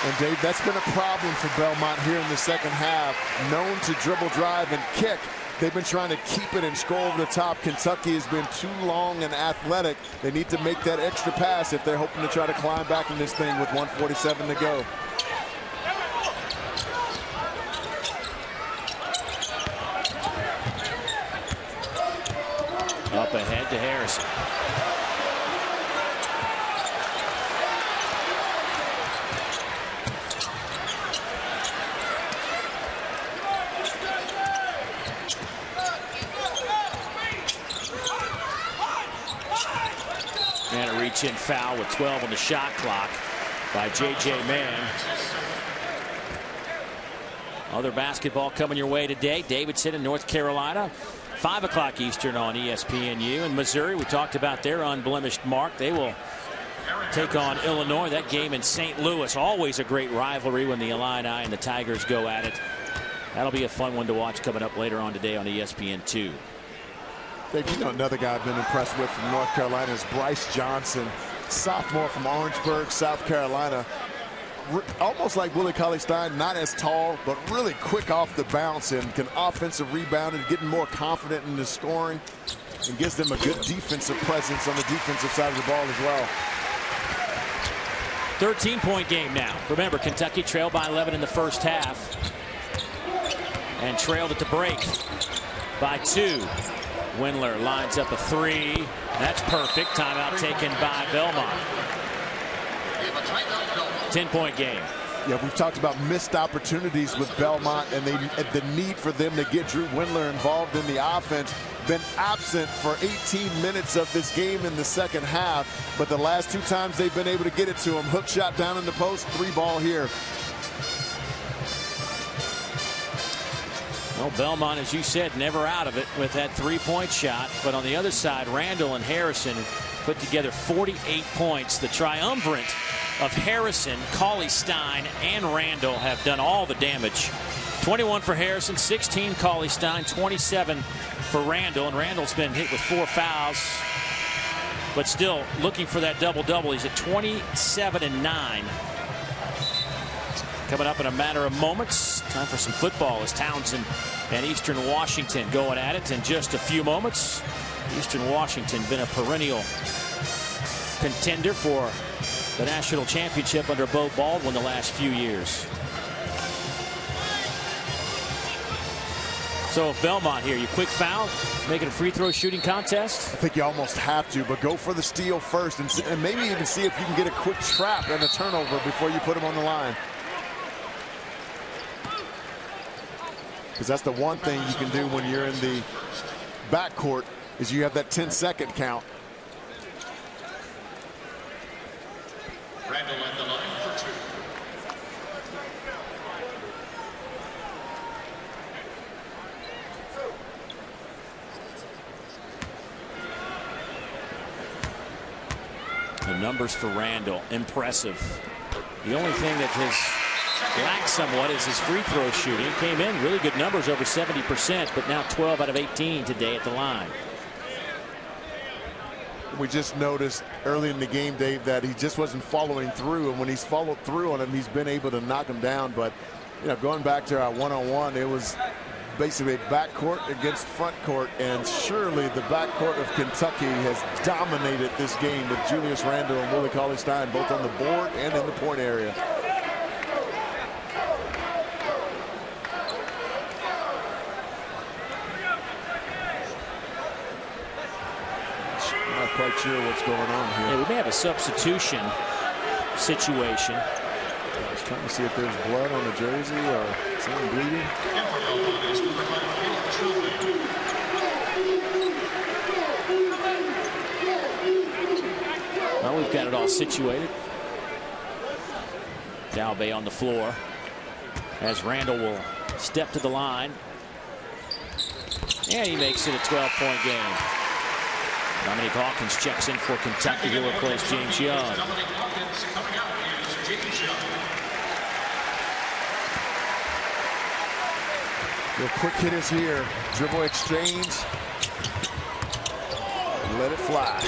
And Dave, that's been a problem for Belmont here in the second half. Known to dribble, drive, and kick. They've been trying to keep it and score over the top. Kentucky has been too long and athletic. They need to make that extra pass if they're hoping to try to climb back in this thing with 1:47 to go. Up ahead to Harrison. And a reach-in foul with 12 on the shot clock by J.J. Mann. Other basketball coming your way today. Davidson in North Carolina. 5 o'clock Eastern on ESPNU. And Missouri, we talked about their unblemished mark. They will take on Illinois. That game in St. Louis, always a great rivalry when the Illini and the Tigers go at it. That'll be a fun one to watch coming up later on today on ESPN2. Dave, you know another guy I've been impressed with from North Carolina is Bryce Johnson, sophomore from Orangeburg, South Carolina. Almost like Willie Cauley-Stein, not as tall, but really quick off the bounce and can offensive rebound and getting more confident in the scoring, and gives them a good defensive presence on the defensive side of the ball as well. 13-point game now. Remember, Kentucky trailed by 11 in the first half and trailed at the break by 2. Windler lines up a 3. That's perfect. Timeout taken by Belmont. 10-point game. Yeah, we've talked about missed opportunities with Belmont and the need for them to get Drew Windler involved in the offense. Been absent for 18 minutes of this game in the second half, but the last 2 times they've been able to get it to him. Hook shot down in the post, 3 ball here. Well, Belmont, as you said, never out of it with that 3-point shot. But on the other side, Randall and Harrison put together 48 points. The triumvirate of Harrison, Cauley-Stein, and Randall have done all the damage. 21 for Harrison, 16 Cauley-Stein, 27 for Randall. And Randall's been hit with 4 fouls, but still looking for that double-double. He's at 27 and 9. Coming up in a matter of moments, time for some football as Townsend and Eastern Washington going at it in just a few moments. Eastern Washington been a perennial contender for the national championship under Bo Baldwin the last few years. So if Belmont here, you quick foul, make it a free throw shooting contest? I think you almost have to, but go for the steal first and maybe even see if you can get a quick trap and a turnover before you put him on the line. Because that's the one thing you can do when you're in the backcourt is you have that 10-second count. Randall at the line for 2. The numbers for Randall, impressive. The only thing that has lacked somewhat is his free throw shooting. Came in really good numbers, over 70%, but now 12 out of 18 today at the line. We just noticed early in the game, Dave, that he just wasn't following through, and when he's followed through on him, he's been able to knock him down. But going back to our one-on-one, it was basically backcourt against front court, and surely the backcourt of Kentucky has dominated this game with Julius Randle and Willie Cauley-Stein both on the board and in the point area. Not quite sure what's going on here. Yeah, we may have a substitution situation. I was trying to see if there's blood on the jersey or someone bleeding. Well, we've got it all situated. Dalbay on the floor as Randle will step to the line. And he makes it a 12-point game. Dominique Hawkins checks in for Kentucky. He'll replace James Young. Dominique Hawkins coming out is James Young. The quick hitters here. Dribble exchange. Let it fly.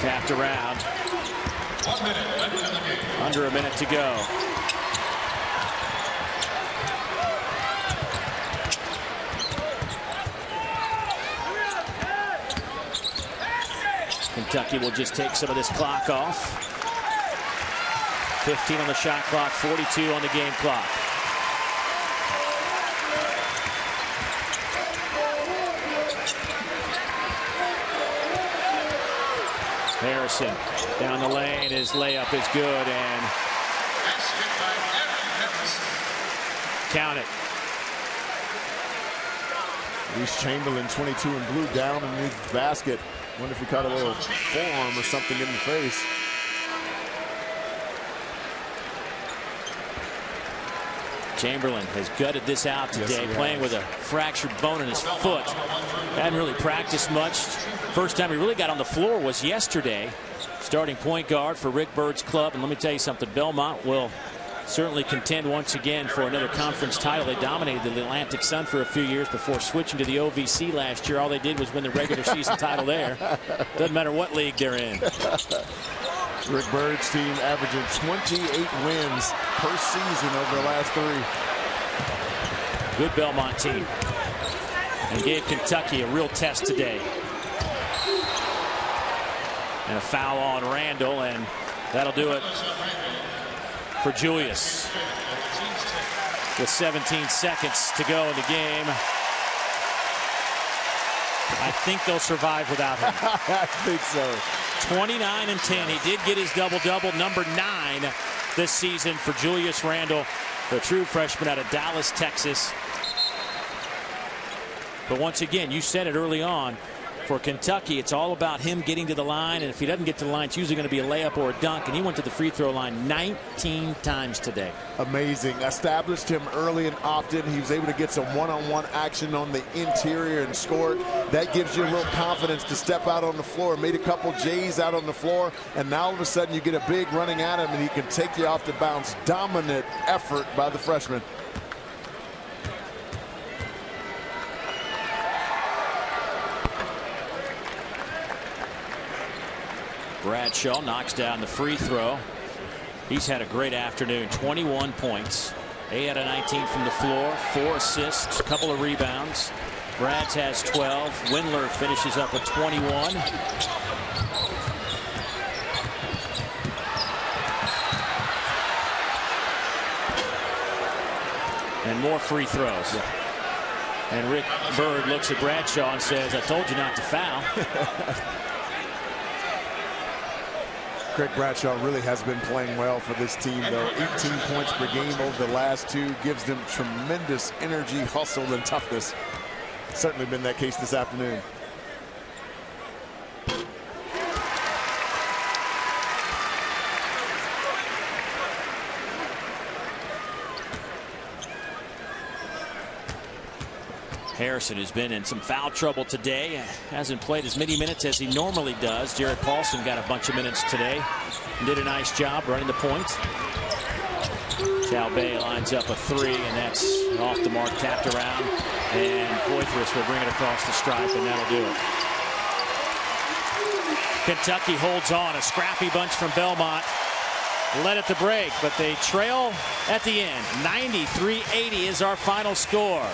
Tapped around. 1 minute left in the game. Under a minute to go. Kentucky will just take some of this clock off. 15 on the shot clock, 42 on the game clock. Harrison down the lane. His layup is good, and count it. Reese Chamberlain, 22 in blue, down underneath the basket. Wonder if he caught a little forearm or something in the face. Chamberlain has gutted this out today, playing with a fractured bone in his foot. Hadn't really practiced much. First time he really got on the floor was yesterday. Starting point guard for Rick Byrd's club. And let me tell you something, Belmont will certainly contend once again for another conference title. They dominated the Atlantic Sun for a few years before switching to the OVC last year. All they did was win the regular season title there. Doesn't matter what league they're in. Rick Byrd's team averaging 28 wins per season over the last 3. Good Belmont team. And gave Kentucky a real test today. And a foul on Randle, and that'll do it for Julius. With 17 seconds to go in the game. I think they'll survive without him. I think so. 29 and 10. He did get his double-double, number 9 this season for Julius Randle, the true freshman out of Dallas, Texas. But once again, you said it early on, for Kentucky, it's all about him getting to the line, and if he doesn't get to the line, it's usually going to be a layup or a dunk, and he went to the free throw line 19 times today. Amazing. Established him early and often. He was able to get some one-on-one action on the interior and scored. That gives you a little confidence to step out on the floor. Made a couple J's out on the floor, and now all of a sudden you get a big running at him, and he can take you off the bounce. Dominant effort by the freshman. Bradshaw knocks down the free throw. He's had a great afternoon. 21 points. 8 out of 19 from the floor. 4 assists. A couple of rebounds. Brads has 12. Windler finishes up with 21. And more free throws. And Rick Byrd looks at Bradshaw and says, I told you not to foul. Craig Bradshaw really has been playing well for this team, though. 18 points per game over the last 2 gives them tremendous energy, hustle, and toughness. Certainly been that case this afternoon. Harrison has been in some foul trouble today. Hasn't played as many minutes as he normally does. Jared Paulson got a bunch of minutes today and did a nice job running the point. Bay lines up a three, and that's off the mark, tapped around, and Poitras will bring it across the stripe, and that'll do it. Kentucky holds on. A scrappy bunch from Belmont. Led at the break, but they trail at the end. 93-80 is our final score.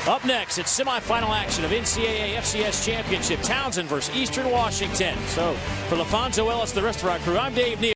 Up next, it's semifinal action of NCAA FCS Championship. Townsend versus Eastern Washington. So for LaFonso Ellis, the rest of our crew, I'm Dave Neal.